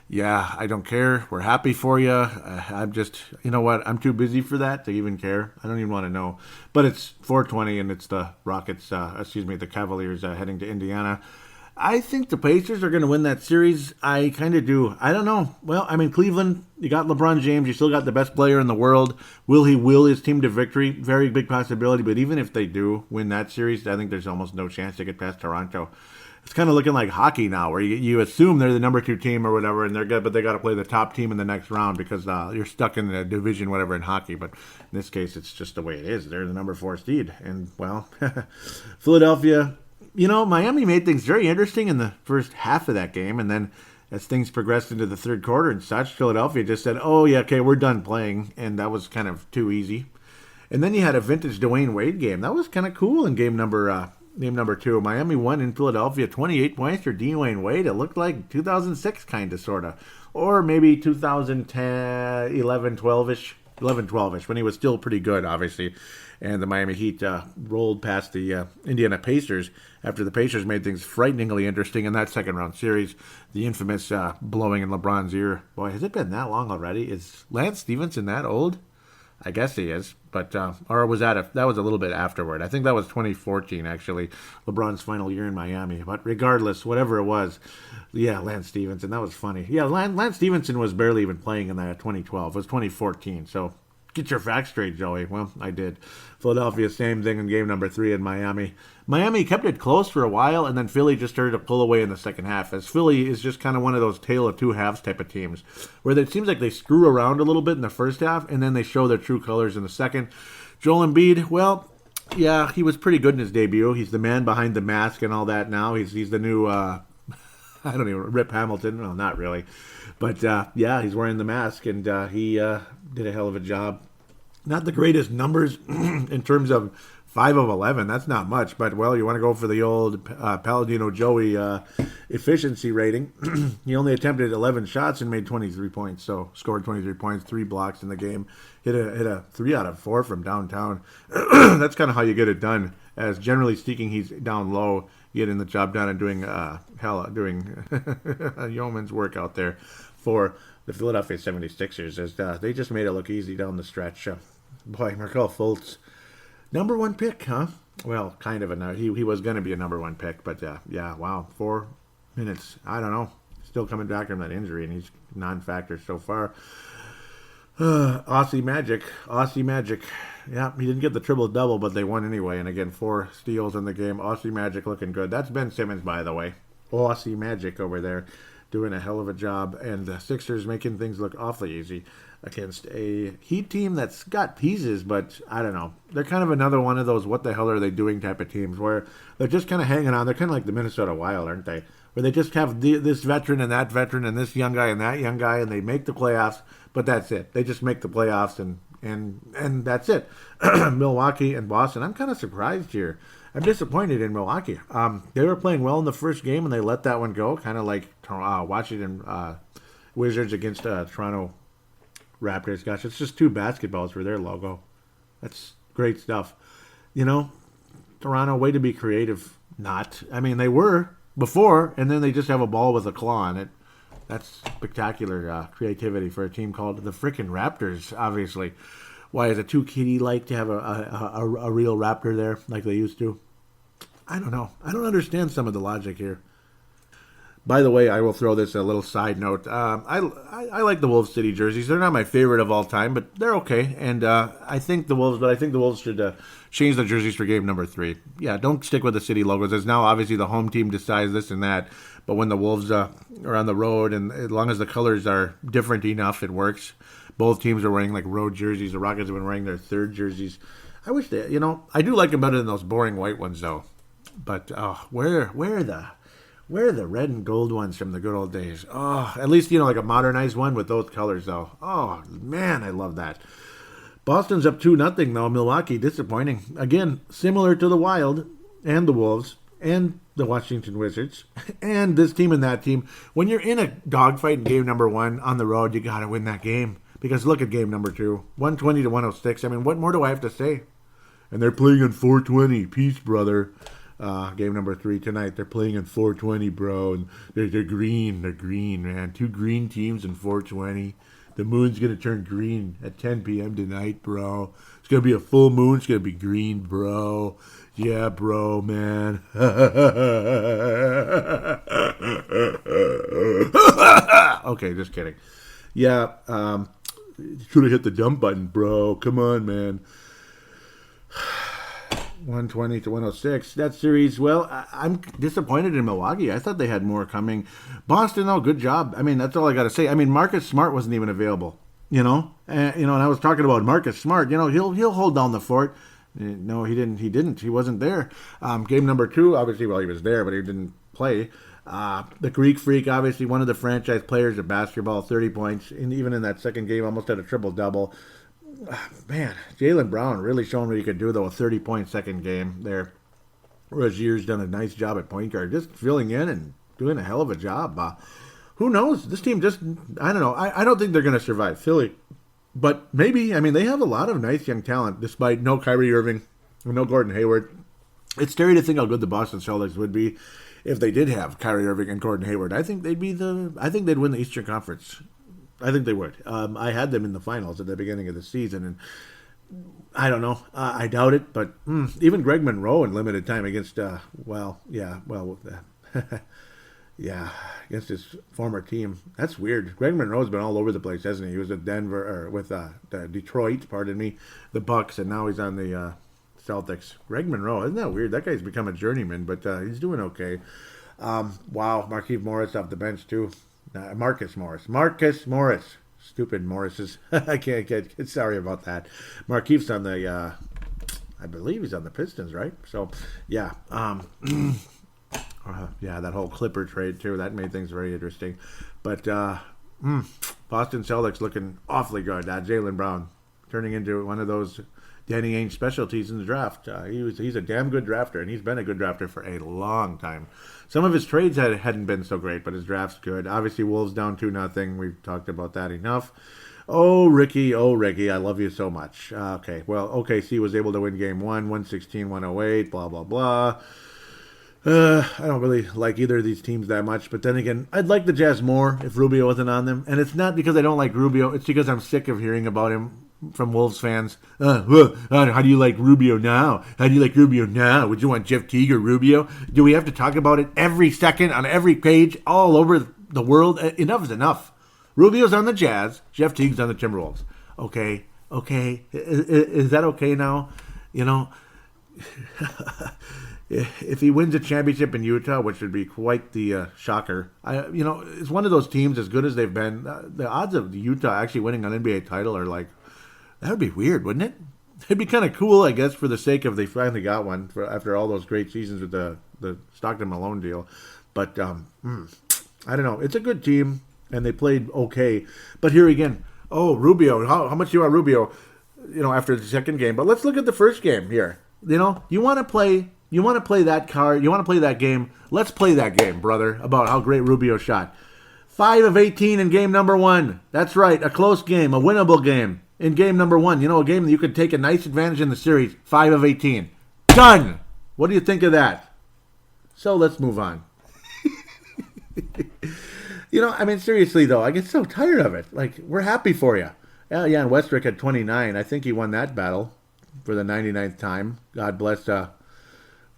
Yeah, I don't care. We're happy for you. I'm just, you know what? I'm too busy for that to even care. I don't even want to know. But it's 420 and it's the Rockets, the Cavaliers heading to Indiana. I think the Pacers are going to win that series. I kind of do. I don't know. Well, I mean, Cleveland, you got LeBron James. You still got the best player in the world. Will he will his team to victory? Very big possibility. But even if they do win that series, I think there's almost no chance to get past Toronto. It's kind of looking like hockey now, where you assume they're the number 2 team or whatever, and they're good, but they got to play the top team in the next round because you're stuck in the division, whatever, in hockey. But in this case, it's just the way it is. They're the number 4 seed, and well, Philadelphia. Miami made things very interesting in the first half of that game, and then as things progressed into the third quarter and such, Philadelphia just said, "Oh yeah, okay, we're done playing," and that was kind of too easy. And then you had a vintage Dwayne Wade game. That was kind of cool in game number 2. Miami won in Philadelphia, 28 points for Dwayne Wade. It looked like 2006 kind of, sort of, or maybe 2010, 11, 12ish. 11-12ish, when he was still pretty good, obviously. And the Miami Heat rolled past the Indiana Pacers after the Pacers made things frighteningly interesting in that second-round series. The infamous blowing in LeBron's ear. Boy, has it been that long already? Is Lance Stevenson that old? I guess he is, but or was that was a little bit afterward. I think that was 2014, actually, LeBron's final year in Miami. But regardless, whatever it was, yeah, Lance Stevenson, that was funny. Yeah, Lance Stevenson was barely even playing in that 2012. It was 2014, so get your facts straight, Joey. Well, I did. Philadelphia, same thing in game number 3 in Miami. Miami kept it close for a while, and then Philly just started to pull away in the second half, as Philly is just kind of one of those tale of two halves type of teams, where it seems like they screw around a little bit in the first half, and then they show their true colors in the second. Joel Embiid, well, yeah, he was pretty good in his debut. He's the man behind the mask and all that now. He's the new, I don't even, Rip Hamilton. Well, not really. But, yeah, he's wearing the mask, and he did a hell of a job. Not the greatest numbers in terms of 5 of 11. That's not much. But, well, you want to go for the old Paladino Joey efficiency rating. He only attempted 11 shots and made 23 points. So, scored 23 points, 3 blocks in the game. Hit a 3 out of 4 from downtown. That's kind of how you get it done. As generally speaking, he's down low, getting the job done and doing yeoman's work out there for the Philadelphia 76ers. As they just made it look easy down the stretch. Boy, Markelle Fultz, number 1 pick, huh? Well, kind of he was going to be a number 1 pick, but yeah, wow, 4 minutes. I don't know. Still coming back from that injury, and he's non-factor so far. Aussie Magic. Yeah, he didn't get the triple-double, but they won anyway. And again, 4 steals in the game. Aussie Magic looking good. That's Ben Simmons, by the way. Aussie Magic over there doing a hell of a job. And the Sixers making things look awfully easy against a Heat team that's got pieces, but I don't know. They're kind of another one of those what the hell are they doing type of teams where they're just kind of hanging on. They're kind of like the Minnesota Wild, aren't they? Where they just have this veteran and that veteran and this young guy and that young guy, and they make the playoffs, but that's it. They just make the playoffs and that's it. Milwaukee and Boston. I'm kind of surprised here. I'm disappointed in Milwaukee. They were playing well in the first game, and they let that one go, kind of like Washington Wizards against Toronto Raptors. Gosh, it's just 2 basketballs for their logo. That's great stuff. Toronto, way to be creative. Not. I mean, they were before, and then they just have a ball with a claw on it. That's spectacular creativity for a team called the frickin' Raptors, obviously. Why, is it too kiddie-like to have a real Raptor there like they used to? I don't know. I don't understand some of the logic here. By the way, I will throw this a little side note. I like the Wolves City jerseys. They're not my favorite of all time, but they're okay. And I think the Wolves should change the jerseys for game number 3. Yeah, don't stick with the city logos. As now, obviously, the home team decides this and that. But when the Wolves are on the road, and as long as the colors are different enough, it works. Both teams are wearing like road jerseys. The Rockets have been wearing their 3rd jerseys. I wish they, I do like them better than those boring white ones, though. But where are the red and gold ones from the good old days? Oh, at least, like a modernized one with those colors, though. Oh, man, I love that. Boston's up 2-0, though. Milwaukee, disappointing. Again, similar to the Wild and the Wolves and the Washington Wizards and this team and that team. When you're in a dogfight in game number 1 on the road, you got to win that game. Because look at game number 2, 120-106. I mean, what more do I have to say? And they're playing in 420. Peace, brother. Game number 3 tonight. They're playing in 420, bro. And they're green. They're green, man. 2 green teams in 420. The moon's going to turn green at 10 p.m. tonight, bro. It's going to be a full moon. It's going to be green, bro. Yeah, bro, man. Okay, just kidding. Yeah, should have hit the dump button, bro. Come on, man. 120 to 106. That series, well, I'm disappointed in Milwaukee. I thought they had more coming. Boston, though, good job. I mean, that's all I got to say. I mean, Marcus Smart wasn't even available, and I was talking about Marcus Smart. He'll hold down the fort. No, he didn't. He wasn't there. Game number 2, obviously, well, he was there, but he didn't play. The Greek Freak, obviously one of the franchise players of basketball, 30 points. And even in that second game, almost had a triple-double. Man, Jaylen Brown really showing what he could do, though, a 30-point second game there. Rozier's done a nice job at point guard, just filling in and doing a hell of a job. Who knows? This team just, I don't know. I don't think they're going to survive Philly. But maybe, I mean, they have a lot of nice young talent, despite no Kyrie Irving, no Gordon Hayward. It's scary to think how good the Boston Celtics would be if they did have Kyrie Irving and Gordon Hayward. I think they'd win the Eastern Conference. I think they would. I had them in the finals at the beginning of the season, and I don't know. I doubt it, but even Greg Monroe in limited time against, against his former team. That's weird. Greg Monroe's been all over the place, hasn't he? He was at Detroit, the Bucks, and now he's on the Celtics. Greg Monroe, isn't that weird? That guy's become a journeyman, but he's doing okay. Wow, Markieff Morris off the bench too. Marcus Morris. Stupid Morrises. I can't get sorry about that. Markieff's on the, I believe he's on the Pistons, right? So, yeah. That whole Clipper trade too. That made things very interesting. But Boston Celtics looking awfully good. Jaylen Brown turning into one of those Danny Ainge specialties in the draft. He's a damn good drafter, and he's been a good drafter for a long time. Some of his trades hadn't been so great, but his draft's good. Obviously, Wolves down 2-0. We've talked about that enough. Oh, Ricky, I love you so much. Okay, well, OKC was able to win Game 1, 116-108, blah, blah, blah. I don't really like either of these teams that much, but then again, I'd like the Jazz more if Rubio wasn't on them. And it's not because I don't like Rubio, it's because I'm sick of hearing about him from Wolves fans. How do you like Rubio now? Would you want Jeff Teague or Rubio? Do we have to talk about it every second on every page all over the world? Enough is enough. Rubio's on the Jazz. Jeff Teague's on the Timberwolves. Okay. Is that okay now? If he wins a championship in Utah, which would be quite the shocker, it's one of those teams, as good as they've been, the odds of Utah actually winning an NBA title are like, that would be weird, wouldn't it? It'd be kind of cool, I guess, for the sake of they finally got one after all those great seasons with the Stockton Malone deal. But I don't know. It's a good team, and they played okay. But here again, Rubio. How much do you want Rubio? After the second game. But let's look at the first game here. You want to play that card. You want to play that game. Let's play that game, brother. About how great Rubio shot. 5 of 18 in game number 1. That's right, a close game, a winnable game. In game number 1, a game that you could take a nice advantage in the series. 5 of 18. Done! What do you think of that? So let's move on. Seriously, though, I get so tired of it. Like, we're happy for you. Yeah, and Westbrook had 29. I think he won that battle for the 99th time. God bless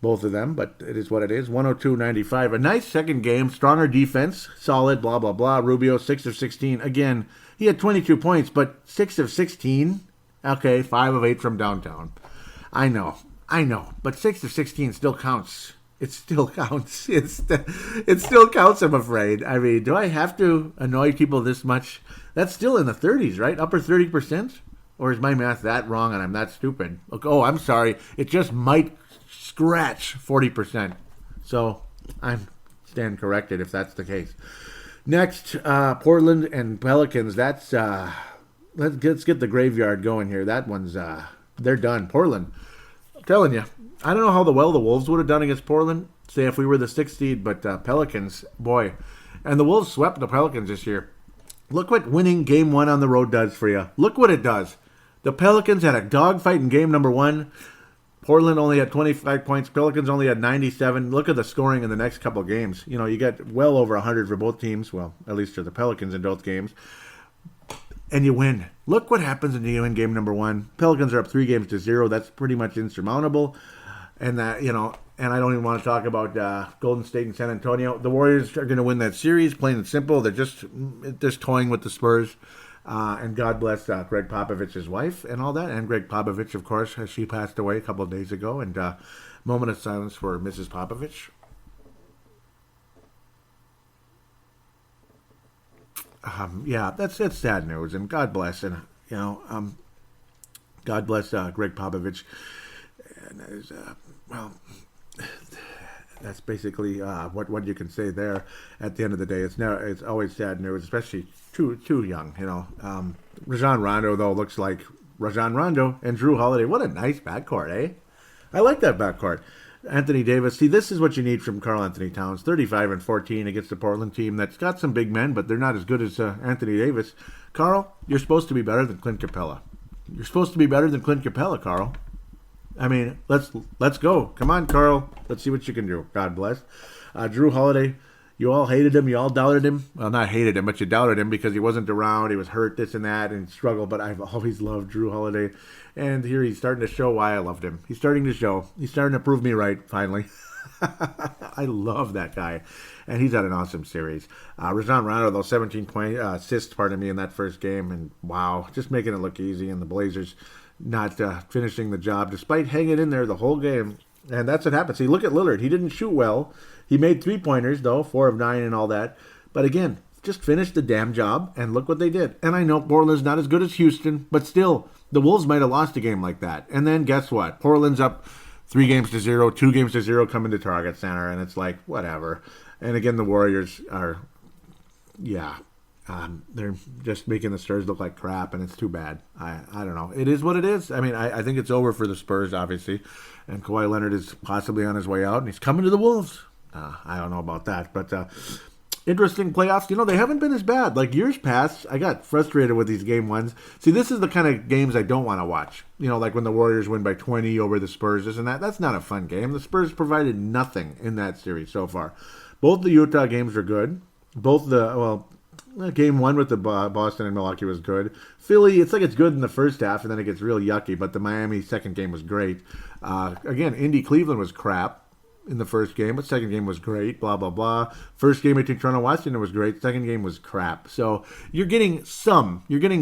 both of them, but it is what it is. 102-95. A nice second game. Stronger defense. Solid, blah, blah, blah. Rubio, 6 of 16. Again, he had 22 points, but 6 of 16? Okay, 5 of 8 from downtown. I know. But 6 of 16 still counts. It still counts. It still counts, I'm afraid. I mean, do I have to annoy people this much? That's still in the 30s, right? Upper 30%? Or is my math that wrong and I'm that stupid? Oh, I'm sorry. It just might scratch 40%. So I stand corrected if that's the case. Next, Portland and Pelicans. That's let's get the graveyard going here. That one's they're done. Portland, I'm telling you, I don't know how the Wolves would have done against Portland, say if we were the 6th seed, but Pelicans, boy. And the Wolves swept the Pelicans this year. Look what winning game 1 on the road does for you. Look what it does. The Pelicans had a dogfight in game number 1. Portland only had 25 points. Pelicans only had 97. Look at the scoring in the next couple of games. You get well over 100 for both teams. Well, at least for the Pelicans in both games. and you win. Look what happens when you win game number one. Pelicans are up 3-0. That's pretty much insurmountable. And that, and I don't even want to talk about Golden State and San Antonio. The Warriors are going to win that series, plain and simple. They're just toying with the Spurs. And God bless Greg Popovich's wife and all that. And Greg Popovich, of course, she passed away a couple of days ago. And moment of silence for Mrs. Popovich. Yeah, that's sad news, and God bless, and God bless Greg Popovich. And that's basically what you can say there. At the end of the day, it's always sad news, especially too young. Rajon Rondo though looks like Rajon Rondo and Drew Holiday. What a nice backcourt, eh? I like that backcourt. Anthony Davis. See, this is what you need from Karl Anthony Towns. 35 and 14 against the Portland team that's got some big men, but they're not as good as Anthony Davis. Karl, you're supposed to be better than Clint Capella. You're supposed to be better than Clint Capella, Karl. I mean, let's go. Come on, Karl. Let's see what you can do. God bless. Drew Holiday. You all hated him. You all doubted him. Well, not hated him, but you doubted him because he wasn't around. He was hurt, this and that, and struggled. But I've always loved Drew Holiday. And here he's starting to show why I loved him. He's starting to show. He's starting to prove me right, finally. I love that guy. And he's had an awesome series. Rajon Rondo, though, 17 assists, in that first game. And wow, just making it look easy. And the Blazers not finishing the job, despite hanging in there the whole game. And that's what happens. See, look at Lillard. He didn't shoot well. He made 3-pointers, though, 4 of 9 and all that. But again, just finished the damn job, and look what they did. And I know Portland's not as good as Houston, but still, the Wolves might have lost a game like that. And then guess what? Portland's up 3-0, 2-0 coming to Target Center, and it's like, whatever. And again, the Warriors are, they're just making the Spurs look like crap, and it's too bad. I don't know. It is what it is. I mean, I think it's over for the Spurs, obviously. And Kawhi Leonard is possibly on his way out, and he's coming to the Wolves. I don't know about that, but interesting playoffs. They haven't been as bad. Like years past, I got frustrated with these game ones. See, this is the kind of games I don't want to watch. Like when the Warriors win by 20 over the Spurs, this and that. That's not a fun game. The Spurs provided nothing in that series so far. Both the Utah games are good. Game one with the Boston and Milwaukee was good. Philly, it's good in the first half, and then it gets real yucky. But the Miami second game was great. Again, Indy-Cleveland was crap in the first game, but second game was great, blah, blah, blah. First game between Toronto-Washington was great. Second game was crap. So you're getting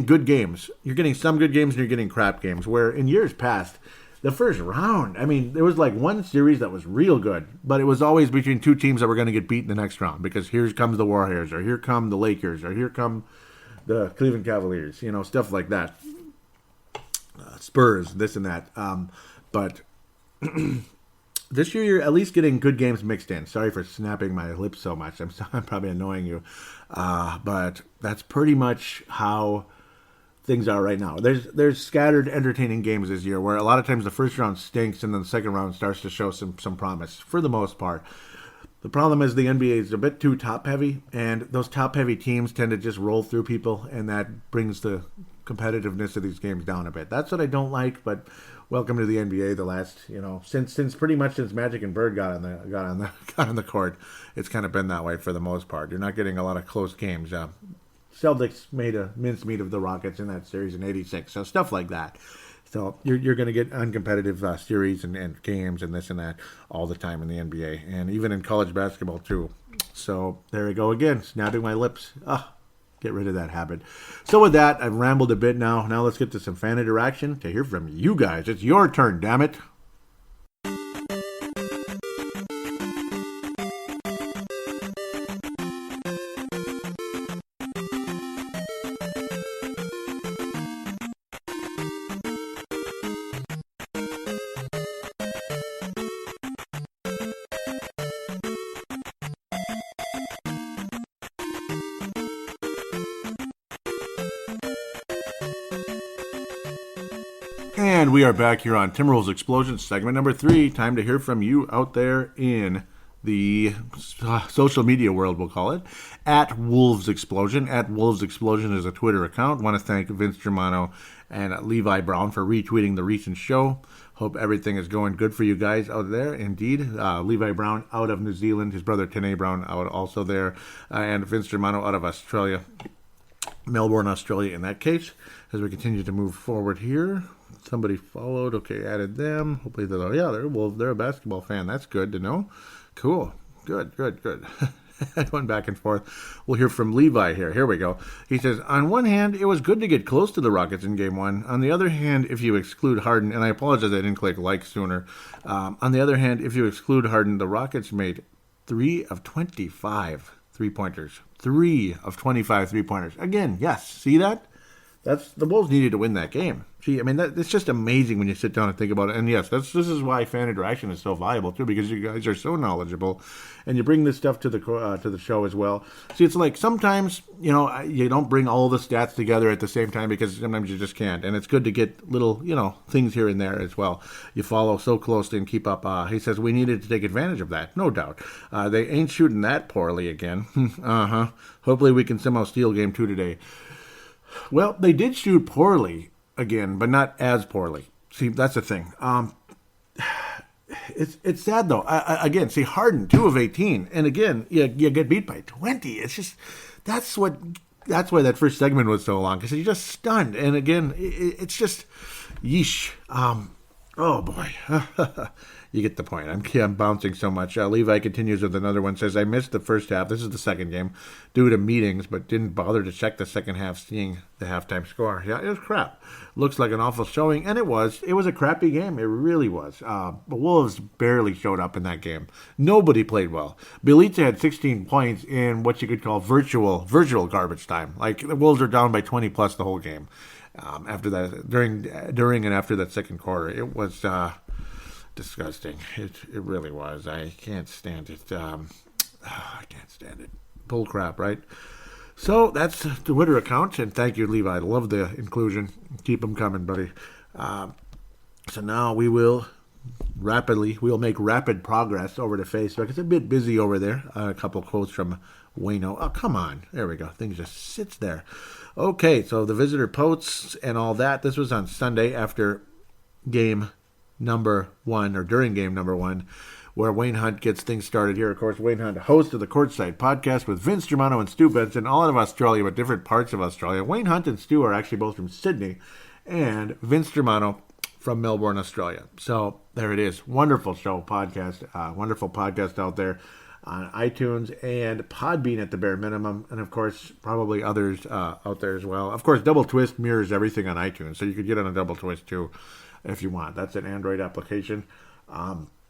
good games. You're getting some good games, and you're getting crap games, where in years past, the first round, I mean, there was one series that was real good, but it was always between two teams that were going to get beat in the next round, because here comes the Warriors, or here come the Lakers, or here come the Cleveland Cavaliers, stuff like that. Spurs, this and that. But this year, you're at least getting good games mixed in. Sorry for snapping my lips so much. I'm probably annoying you. But that's pretty much how things are right now. There's scattered, entertaining games this year where a lot of times the first round stinks and then the second round starts to show some promise, for the most part. The problem is the NBA is a bit too top-heavy, and those top-heavy teams tend to just roll through people, and that brings the competitiveness of these games down a bit. That's what I don't like, but welcome to the NBA. The last, since pretty much since Magic and Bird got on the court, it's kind of been that way for the most part. You're not getting a lot of close games. Celtics made a mincemeat of the Rockets in that series in '86, so stuff like that. So you're going to get uncompetitive series and games and this and that all the time in the NBA, and even in college basketball too. So there we go again, snapping my lips. Get rid of that habit. So with that, I've rambled a bit now. Now let's get to some fan interaction to hear from you guys. It's your turn, damn it. And we are back here on Timberwolves Explosion, segment number 3. Time to hear from you out there in the social media world, we'll call it, at Wolves Explosion. At Wolves Explosion is a Twitter account. Want to thank Vince Germano and Levi Brown for retweeting the recent show. Hope everything is going good for you guys out there. Indeed, Levi Brown out of New Zealand, his brother Tene Brown out also there, and Vince Germano out of Australia. Melbourne, Australia in that case. As we continue to move forward here, somebody followed. Okay, added them. Hopefully they're a basketball fan. That's good to know. Cool. Good. Going back and forth. We'll hear from Levi here. Here we go. He says, on one hand, it was good to get close to the Rockets in Game 1. On the other hand, if you exclude Harden, and I apologize I didn't click like sooner. On the other hand, if you exclude Harden, the Rockets made 3 of 25 3-pointers. 3 of 25 3-pointers. Again, yes. See that? The Wolves needed to win that game. See, I mean, it's just amazing when you sit down and think about it. And yes, this is why fan interaction is so valuable too, because you guys are so knowledgeable, and you bring this stuff to the show as well. See, it's like sometimes you don't bring all the stats together at the same time because sometimes you just can't, and it's good to get little things here and there as well. You follow so closely and keep up. He says we needed to take advantage of that, no doubt. They ain't shooting that poorly again. Hopefully we can somehow steal Game 2 today. Well, they did shoot poorly again, but not as poorly. See, that's the thing. It's sad, though. Again, see, Harden, 2 of 18. And again, you get beat by 20. It's just, that's why that first segment was so long, because you're just stunned. And again, it's just, yeesh. Oh, boy. You get the point. I'm bouncing so much. Levi continues with another one. Says, I missed the first half. This is the second game due to meetings, but didn't bother to check the second half, seeing the halftime score. Yeah, it was crap. Looks like an awful showing, and it was. It was a crappy game. It really was. The Wolves barely showed up in that game. Nobody played well. Bielitsa had 16 points in what you could call virtual garbage time. Like, the Wolves are down by 20 plus the whole game. After that, during and after that second quarter, it was disgusting. It really was. I can't stand it. I can't stand it. Bull crap, right? So that's the Twitter account, and thank you, Levi. I love the inclusion. Keep them coming, buddy. So now we'll make rapid progress over to Facebook. It's a bit busy over there. A couple quotes from Wayno. Oh, come on. There we go. Things just sits there. Okay, so the visitor posts and all that. This was on Sunday after game number 1, or during game number 1, where Wayne Hunt gets things started here. Of course, Wayne Hunt, host of the Courtside podcast with Vince Germano and Stu Benson, all out of Australia, but different parts of Australia. Wayne Hunt and Stu are actually both from Sydney, and Vince Germano from Melbourne, Australia. So there it is. Wonderful show, podcast. Wonderful podcast out there on iTunes and Podbean at the bare minimum, and of course probably others out there as well. Of course, Double Twist mirrors everything on iTunes, so you could get on a Double Twist too if you want. That's an Android application.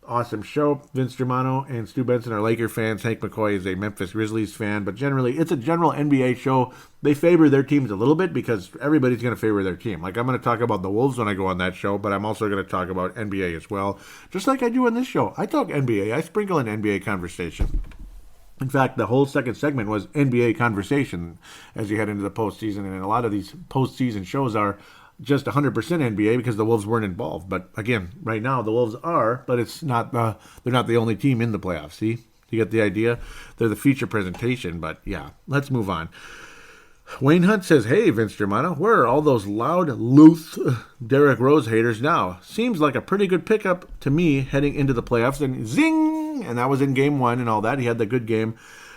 Awesome show. Vince Germano and Stu Benson are Laker fans. Hank McCoy is a Memphis Grizzlies fan, but generally it's a general NBA show. They favor their teams a little bit because everybody's going to favor their team. Like, I'm going to talk about the Wolves when I go on that show, but I'm also going to talk about NBA as well, just like I do on this show. I talk NBA. I sprinkle an NBA conversation. In fact, the whole second segment was NBA conversation as you head into the postseason, and a lot of these postseason shows are just 100% NBA because the Wolves weren't involved. But again, right now the Wolves are, but it's not. They're not the only team in the playoffs. See, you get the idea. They're the feature presentation. But yeah, let's move on. Wayne Hunt says, "Hey, Vince Germano, where are all those loud, loose Derrick Rose haters now? Seems like a pretty good pickup to me heading into the playoffs." And zing, and that was in game 1 and all that. He had the good game.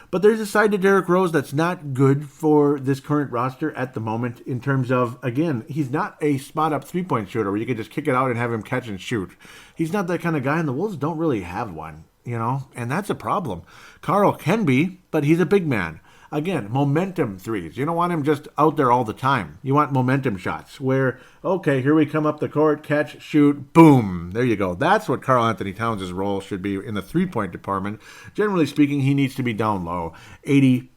But there's a side to Derrick Rose that's not good for this current roster at the moment in terms of, again, he's not a spot-up three-point shooter where you can just kick it out and have him catch and shoot. He's not that kind of guy, and the Wolves don't really have one, and that's a problem. Karl can be, but he's a big man. Again, momentum threes. You don't want him just out there all the time. You want momentum shots where, okay, here we come up the court, catch, shoot, boom. There you go. That's what Karl Anthony Towns' role should be in the three-point department. Generally speaking, he needs to be down low 80%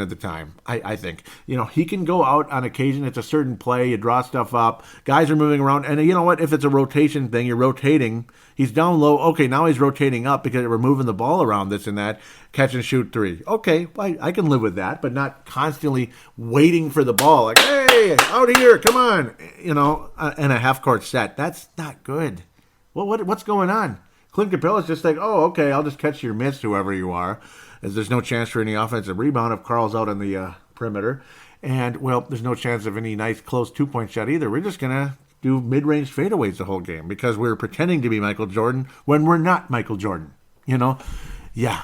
of the time, I think. He can go out on occasion. It's a certain play. You draw stuff up. Guys are moving around. And you know what? If it's a rotation thing, you're rotating. He's down low. Okay, now he's rotating up because we're moving the ball around, this and that. Catch and shoot three. Okay, I can live with that, but not constantly waiting for the ball. Like, hey, out here, come on. In a half-court set. That's not good. Well, what's going on? Clint Capella's just like, oh, okay, I'll just catch your miss, whoever you are, as there's no chance for any offensive rebound if Karl's out on the perimeter. And, well, there's no chance of any nice close two-point shot either. We're just going to do mid-range fadeaways the whole game because we're pretending to be Michael Jordan when we're not Michael Jordan, Yeah.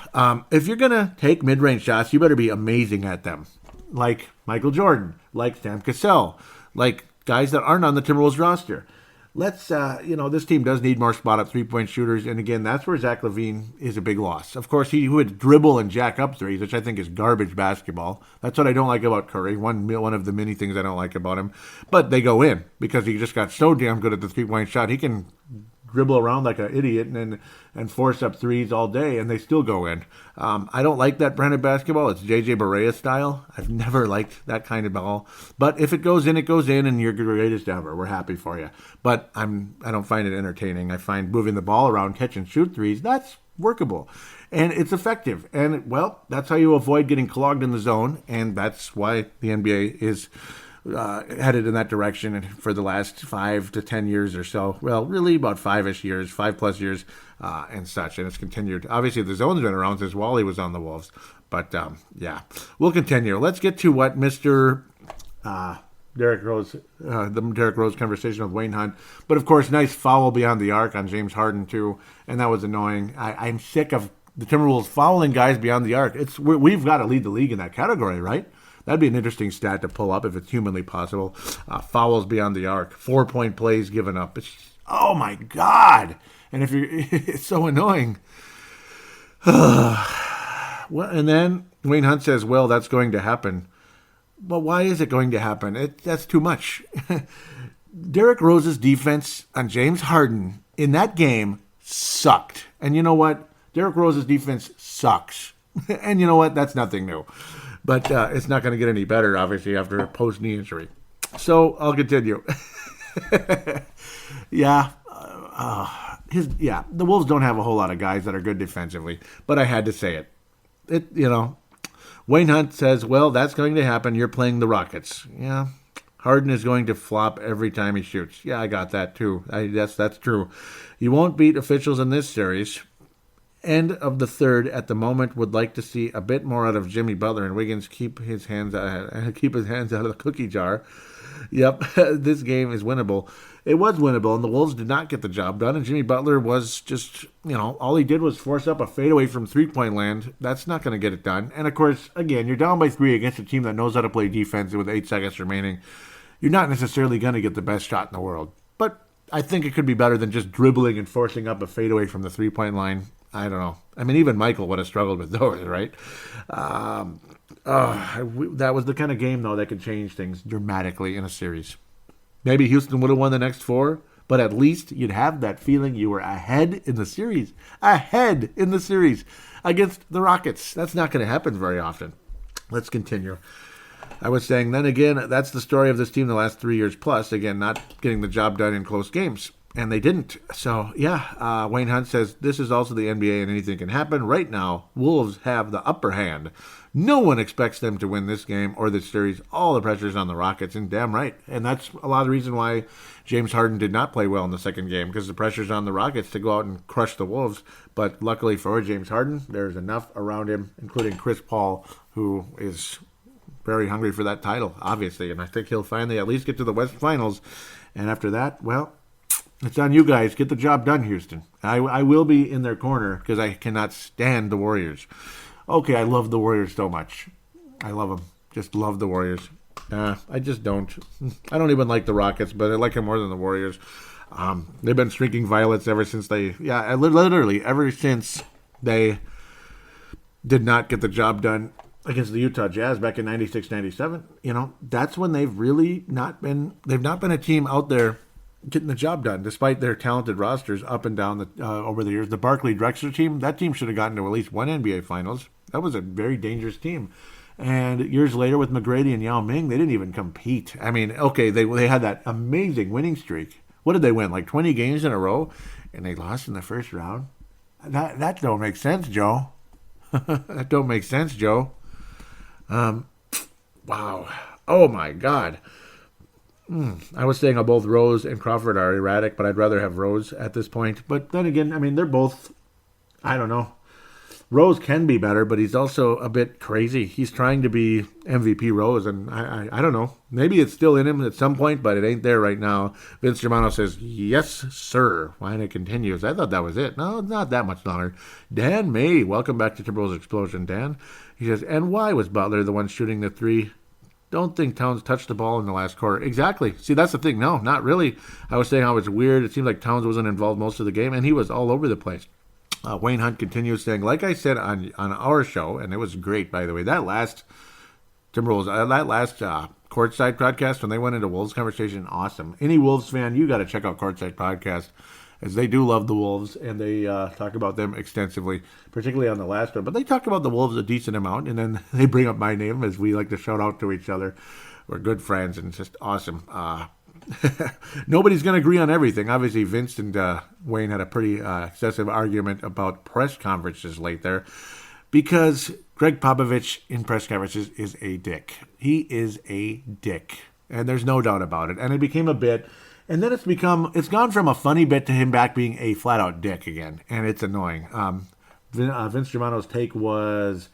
If you're going to take mid-range shots, you better be amazing at them. like Michael Jordan, like Sam Cassell, like guys that aren't on the Timberwolves roster. Let's, this team does need more spot-up three-point shooters, and again, that's where Zach LaVine is a big loss. Of course, he would dribble and jack up threes, which I think is garbage basketball. That's what I don't like about Curry, one of the many things I don't like about him. But they go in, because he just got so damn good at the three-point shot. He can dribble around like an idiot and force up threes all day, and they still go in. I don't like that brand of basketball. It's J.J. Barea style. I've never liked that kind of ball. But if it goes in, and you're greatest ever. We're happy for you. But I don't find it entertaining. I find moving the ball around, catch and shoot threes, that's workable. And it's effective. And, well, that's how you avoid getting clogged in the zone, and that's why the NBA is headed in that direction for the last 5 to 10 years or so. Well, really about 5-ish years, 5+ years, and such. And it's continued. Obviously, the zone's been around since Wally was on the Wolves. But, we'll continue. Let's get to what Mr. Derrick Rose, the Derrick Rose conversation with Wayne Hunt. But, of course, nice foul beyond the arc on James Harden, too. And that was annoying. I'm sick of the Timberwolves fouling guys beyond the arc. We've got to lead the league in that category, right? That'd be an interesting stat to pull up if it's humanly possible. Fouls beyond the arc, 4-point plays given up. Oh my God! And it's so annoying. And then Wayne Hunt says, "Well, that's going to happen." But why is it going to happen? That's too much. Derrick Rose's defense on James Harden in that game sucked. And you know what? Derrick Rose's defense sucks. And you know what? That's nothing new. But it's not going to get any better, obviously, after a post-knee injury. So I'll continue. The Wolves don't have a whole lot of guys that are good defensively, but I had to say it. Wayne Hunt says, "Well, that's going to happen. You're playing the Rockets." Yeah, Harden is going to flop every time he shoots. Yeah, I got that too. That's true. You won't beat officials in this series. End of the third at the moment. Would like to see a bit more out of Jimmy Butler, and Wiggins keep his hands out of the cookie jar. Yep, this game is winnable. It was winnable, and the Wolves did not get the job done, and Jimmy Butler was just, all he did was force up a fadeaway from three-point land. That's not going to get it done. And, of course, again, you're down by 3 against a team that knows how to play defense with 8 seconds remaining. You're not necessarily going to get the best shot in the world. But I think it could be better than just dribbling and forcing up a fadeaway from the three-point line. I don't know. I mean, even Michael would have struggled with those, right? That was the kind of game, though, that could change things dramatically in a series. Maybe Houston would have won the next 4, but at least you'd have that feeling you were ahead in the series. Ahead in the series against the Rockets. That's not going to happen very often. Let's continue. I was saying, then again, that's the story of this team the last 3 years plus. Again, not getting the job done in close games. And they didn't. So, Wayne Hunt says, "This is also the NBA and anything can happen. Right now, Wolves have the upper hand. No one expects them to win this game or this series. All the pressure is on the Rockets," and damn right. And that's a lot of the reason why James Harden did not play well in the second game, because the pressure's on the Rockets to go out and crush the Wolves. But luckily for James Harden, there's enough around him, including Chris Paul, who is very hungry for that title, obviously. And I think he'll finally at least get to the West Finals. And after that, well, it's on you guys. Get the job done, Houston. I will be in their corner because I cannot stand the Warriors. Okay, I love the Warriors so much. I love them. Just love the Warriors. I just don't. I don't even like the Rockets, but I like them more than the Warriors. They've been streaking violets ever since literally ever since they did not get the job done against the Utah Jazz back in 96-97. That's when they've not been a team out there getting the job done, despite their talented rosters up and down over the years. The Barkley Drexler team, that team should have gotten to at least one NBA Finals. That was a very dangerous team. And years later with McGrady and Yao Ming, they didn't even compete. I mean, okay, they had that amazing winning streak. What did they win, like 20 games in a row? And they lost in the first round? That don't make sense, Joe. That don't make sense, Joe. Wow. Oh, my God. I was saying how both Rose and Crawford are erratic, but I'd rather have Rose at this point. But then again, I mean, they're both, I don't know. Rose can be better, but he's also a bit crazy. He's trying to be MVP Rose, and I don't know. Maybe it's still in him at some point, but it ain't there right now. Vince Germano says, "Yes, sir." Wine it continues. I thought that was it. No, not that much longer. Dan May, welcome back to Timberwolves Explosion, Dan. He says, "And why was Butler the one shooting the 3 don't think Towns touched the ball in the last quarter. Exactly. See, that's the thing. No, not really. I was saying how it's weird. It seemed like Towns wasn't involved most of the game, and he was all over the place. Wayne Hunt continues saying, like I said on our show, and it was great, by the way, that last Timberwolves, that last Courtside podcast, when they went into Wolves conversation, awesome. Any Wolves fan, you got to check out Courtside podcast, as they do love the Wolves, and they talk about them extensively, particularly on the last one. But they talk about the Wolves a decent amount, and then they bring up my name, as we like to shout out to each other. We're good friends, and it's just awesome. Nobody's going to agree on everything. Obviously, Vince and Wayne had a pretty excessive argument about press conferences late there, because Greg Popovich in press conferences is a dick. He is a dick, and there's no doubt about it. And it became a bit, and then it's gone from a funny bit to him back being a flat-out dick again, and it's annoying. Vince Germano's take was,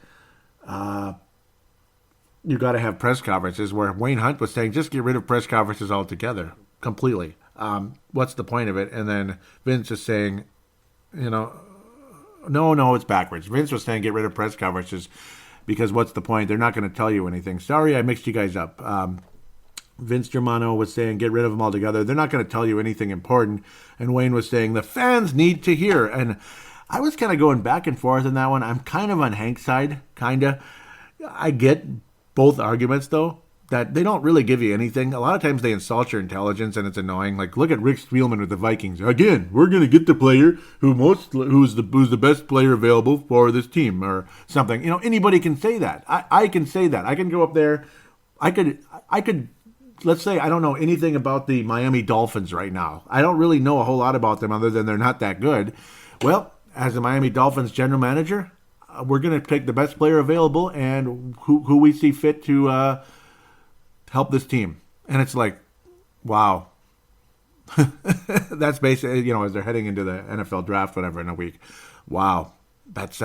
you got to have press conferences, where Wayne Hunt was saying, just get rid of press conferences altogether, completely. What's the point of it? And then Vince is saying, no, it's backwards. Vince was saying get rid of press conferences because what's the point? They're not going to tell you anything. Sorry, I mixed you guys up. Vince Germano was saying get rid of them altogether. They're not going to tell you anything important. And Wayne was saying the fans need to hear. And I was kind of going back and forth on that one. I'm kind of on Hank's side, kind of. I get both arguments, though, that they don't really give you anything. A lot of times they insult your intelligence, and it's annoying. Like, look at Rick Spielman with the Vikings. Again, we're going to get the player who's the best player available for this team, or something. Anybody can say that. I can say that. I can go up there. I could. Let's say I don't know anything about the Miami Dolphins right now. I don't really know a whole lot about them other than they're not that good. Well, as the Miami Dolphins general manager, we're going to take the best player available and who we see fit to help this team. And it's like, wow. That's basically, as they're heading into the NFL draft, whatever, in a week. Wow. That's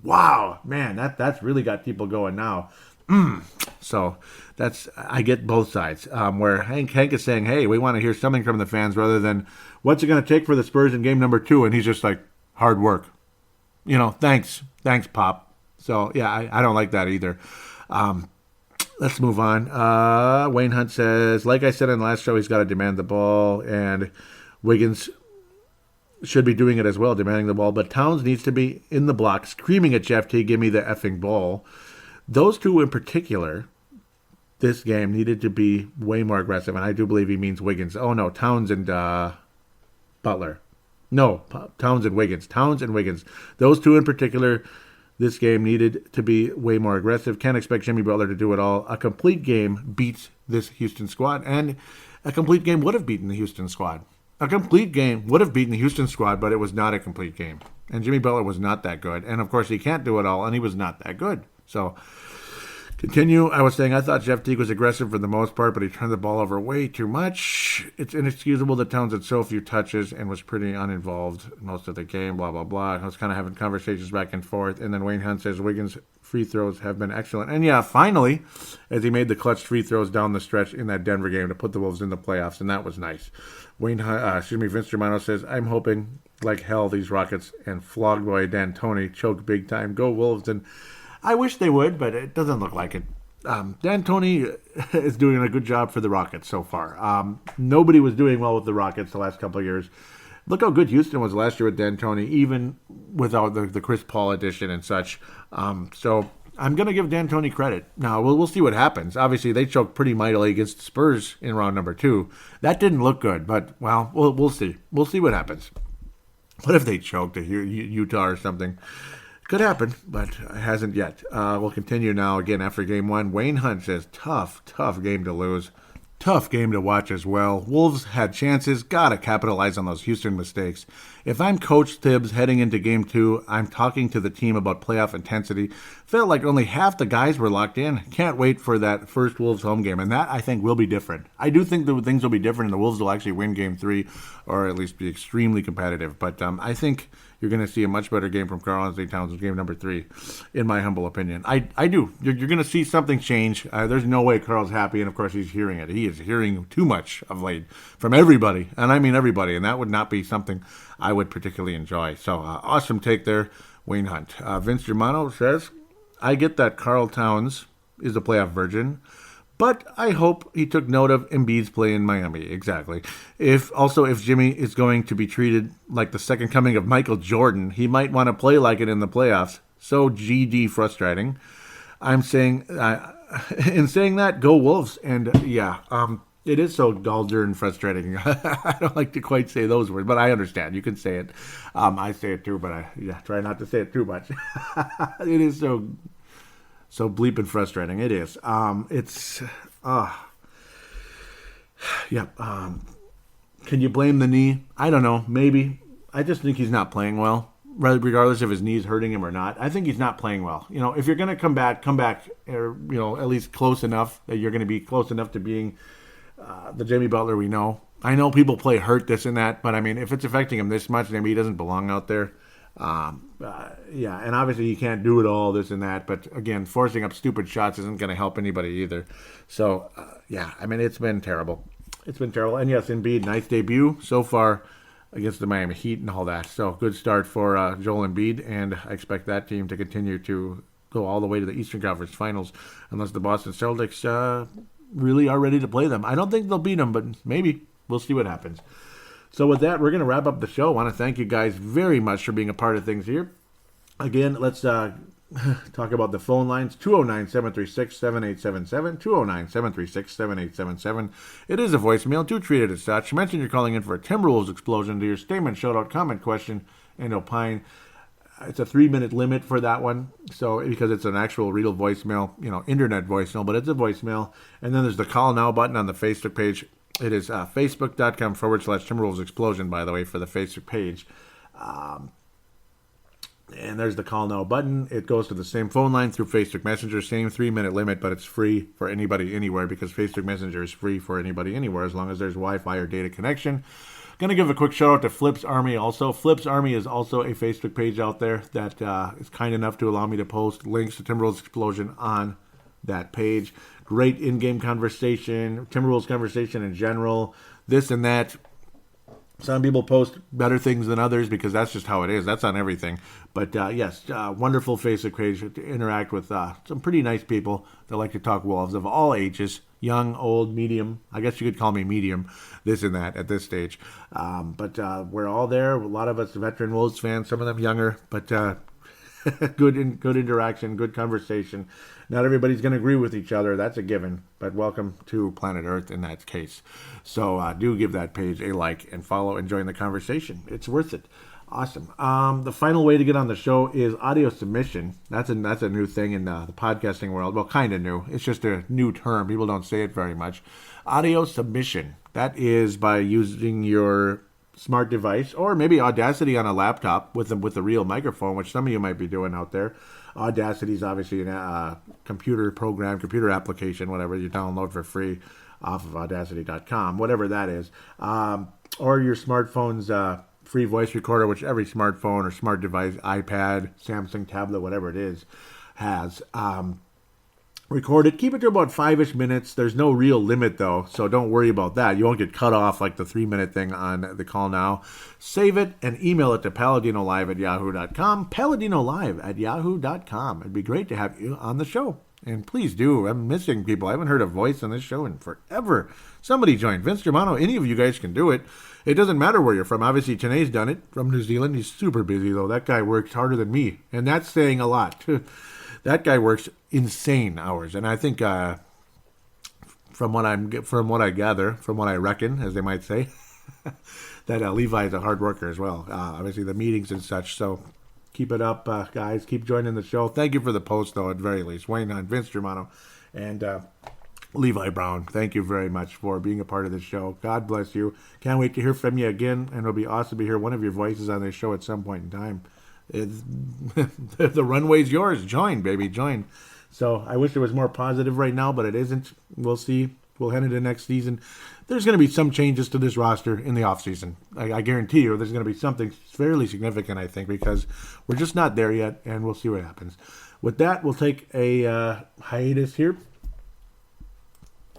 wow, man, that's really got people going now. So I get both sides. Where Hank is saying, hey, we want to hear something from the fans rather than what's it going to take for the Spurs in game number 2? And he's just like, hard work. Thanks, Pop. So, yeah, I don't like that either. Let's move on. Wayne Hunt says, like I said in the last show, he's got to demand the ball, and Wiggins should be doing it as well, demanding the ball. But Towns needs to be in the block, screaming at Jeff T, give me the effing ball. Those two in particular, this game needed to be way more aggressive, and I do believe he means Wiggins. Oh, no, Towns and Butler. No, Towns and Wiggins. Those two in particular, this game needed to be way more aggressive. Can't expect Jimmy Butler to do it all. A complete game beats this Houston squad, and a complete game would have beaten the Houston squad. A complete game would have beaten the Houston squad, but it was not a complete game. And Jimmy Butler was not that good. And, of course, he can't do it all, and he was not that good. So, continue. I was saying I thought Jeff Teague was aggressive for the most part, but he turned the ball over way too much. It's inexcusable that Towns had so few touches and was pretty uninvolved most of the game, blah, blah, blah. I was kind of having conversations back and forth. And then Wayne Hunt says Wiggins' free throws have been excellent. And, yeah, finally, as he made the clutch free throws down the stretch in that Denver game to put the Wolves in the playoffs, and that was nice. Vince Germano says, I'm hoping like hell these Rockets and flogged by D'Antoni choke big time. Go Wolves. And I wish they would, but it doesn't look like it. D'Antoni is doing a good job for the Rockets so far. Nobody was doing well with the Rockets the last couple of years. Look how good Houston was last year with D'Antoni, even without the Chris Paul addition and such. So I'm going to give D'Antoni credit. Now, we'll see what happens. Obviously, they choked pretty mightily against the Spurs in round number 2. That didn't look good, but, well, we'll see. We'll see what happens. What if they choked Utah or something? Could happen, but it hasn't yet. We'll continue now again after game 1. Wayne Hunt says, tough game to lose. Tough game to watch as well. Wolves had chances. Got to capitalize on those Houston mistakes. If I'm Coach Tibbs heading into game 2, I'm talking to the team about playoff intensity. Felt like only half the guys were locked in. Can't wait for that first Wolves home game. And that, I think, will be different. I do think that things will be different and the Wolves will actually win game 3 or at least be extremely competitive. But I think you're going to see a much better game from Karl Anthony Towns in game number 3, in my humble opinion. I do. You're going to see something change. There's no way Karl's happy, and of course he's hearing it. He is hearing too much of late from everybody, and I mean everybody, and that would not be something I would particularly enjoy. So, awesome take there, Wayne Hunt. Vince Germano says, I get that Karl Towns is a playoff virgin. But I hope he took note of Embiid's play in Miami. Exactly. If Jimmy is going to be treated like the second coming of Michael Jordan, he might want to play like it in the playoffs. So GD frustrating. I'm saying, in saying that, go Wolves. And it is so dull and frustrating. I don't like to quite say those words, but I understand. You can say it. I say it too, but I try not to say it too much. It is so bleeping frustrating. It is. Can you blame the knee? I don't know. Maybe. I just think he's not playing well, regardless if his knee's hurting him or not. I think he's not playing well. If you're going to come back, or, at least close enough that you're going to be close enough to being the Jimmy Butler we know. I know people play hurt, this and that, but I mean, if it's affecting him this much, maybe he doesn't belong out there. And obviously you can't do it all, this and that, but again, forcing up stupid shots isn't going to help anybody either. So, I mean, it's been terrible. It's been terrible. And yes, Embiid, nice debut so far against the Miami Heat and all that. So, good start for Joel Embiid, and I expect that team to continue to go all the way to the Eastern Conference Finals, unless the Boston Celtics really are ready to play them. I don't think they'll beat them, but maybe. We'll see what happens. So with that, we're going to wrap up the show. I want to thank you guys very much for being a part of things here. Again, let's talk about the phone lines. 209-736-7877. 209-736-7877. It is a voicemail. Do treat it as such. Mention you're calling in for a Timberwolves explosion. Do your statement, shout-out, comment, question, and opine. It's a 3-minute limit for that one. So because it's an actual real voicemail, internet voicemail, but it's a voicemail. And then there's the call now button on the Facebook page. It is facebook.com/Timberwolves Explosion, by the way, for the Facebook page. And there's the call now button. It goes to the same phone line through Facebook Messenger. Same 3-minute limit, but it's free for anybody anywhere because Facebook Messenger is free for anybody anywhere as long as there's Wi-Fi or data connection. Going to give a quick shout out to Flips Army also. Flips Army is also a Facebook page out there that is kind enough to allow me to post links to Timberwolves Explosion on that page. Great in-game conversation, Timberwolves conversation in general, this and that. Some people post better things than others because that's just how it is. That's on everything. But yes, wonderful Facebook page to interact with some pretty nice people that like to talk Wolves of all ages, young, old, medium. I guess you could call me medium, this and that at this stage. But we're all there. A lot of us veteran Wolves fans, some of them younger, but good interaction, good conversation. Not everybody's going to agree with each other. That's a given. But welcome to planet Earth in that case. So do give that page a like and follow and join the conversation. It's worth it. Awesome. The final way to get on the show is audio submission. That's a new thing in the podcasting world. Well, kind of new. It's just a new term. People don't say it very much. Audio submission. That is by using your smart device or maybe Audacity on a laptop with a real microphone, which some of you might be doing out there. Audacity is obviously a computer program, computer application, whatever you download for free off of audacity.com, whatever that is. Or your smartphone's free voice recorder, which every smartphone or smart device, iPad, Samsung tablet, whatever it is, has. Record it. Keep it to about 5-ish minutes. There's no real limit, though, so don't worry about that. You won't get cut off like the 3-minute thing on the call now. Save it and email it to paladinolive@yahoo.com. Paladinolive@yahoo.com. It'd be great to have you on the show. And please do. I'm missing people. I haven't heard a voice on this show in forever. Somebody join. Vince Germano, any of you guys can do it. It doesn't matter where you're from. Obviously, Tanae's done it from New Zealand. He's super busy, though. That guy works harder than me, and that's saying a lot. That guy works insane hours, and I think from what I gather, from what I reckon, as they might say, that Levi is a hard worker as well. Obviously, the meetings and such. So keep it up, guys. Keep joining the show. Thank you for the post, though, at very least. Wayne on Vince Germano and Levi Brown. Thank you very much for being a part of this show. God bless you. Can't wait to hear from you again, and it'll be awesome to hear one of your voices on this show at some point in time. The runway's yours. Join, baby, join. So I wish it was more positive right now, but it isn't. We'll see. We'll head into next season. There's going to be some changes to this roster in the offseason. I guarantee you there's going to be something fairly significant, I think, because we're just not there yet, and we'll see what happens. With that, we'll take a hiatus here.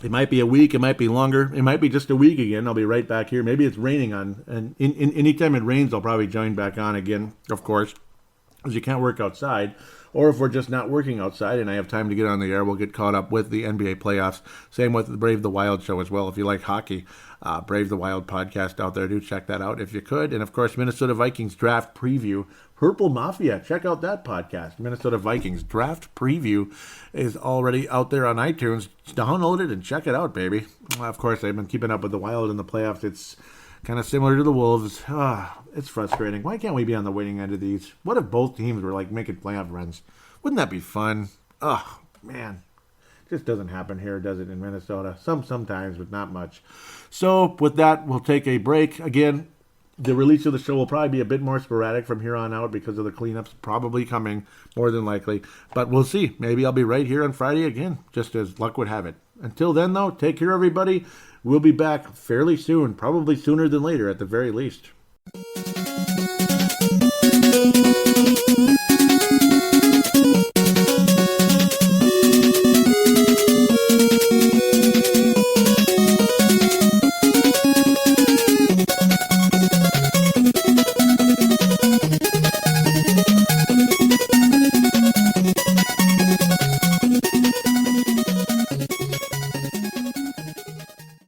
It might be a week. It might be longer. It might be just a week again. I'll be right back here. Maybe it's raining on. And anytime it rains, I'll probably join back on again, of course. because you can't work outside. Or if we're just not working outside and I have time to get on the air, we'll get caught up with the NBA playoffs. Same with the Brave the Wild show as well. If you like hockey, Brave the Wild podcast out there, do check that out if you could. And of course, Minnesota Vikings draft preview. Purple Mafia, check out that podcast. Minnesota Vikings draft preview is already out there on iTunes. Download it and check it out, baby. Of course, I've been keeping up with the Wild in the playoffs. It's kind of similar to the Wolves. It's frustrating. Why can't we be on the winning end of these? What if both teams were like making playoff runs? Wouldn't that be fun? Oh, man. Just doesn't happen here, does it, in Minnesota? Sometimes, but not much. So with that, we'll take a break. Again, the release of the show will probably be a bit more sporadic from here on out because of the cleanups probably coming, more than likely. But we'll see. Maybe I'll be right here on Friday again, just as luck would have it. Until then, though, take care, everybody. We'll be back fairly soon, probably sooner than later at the very least.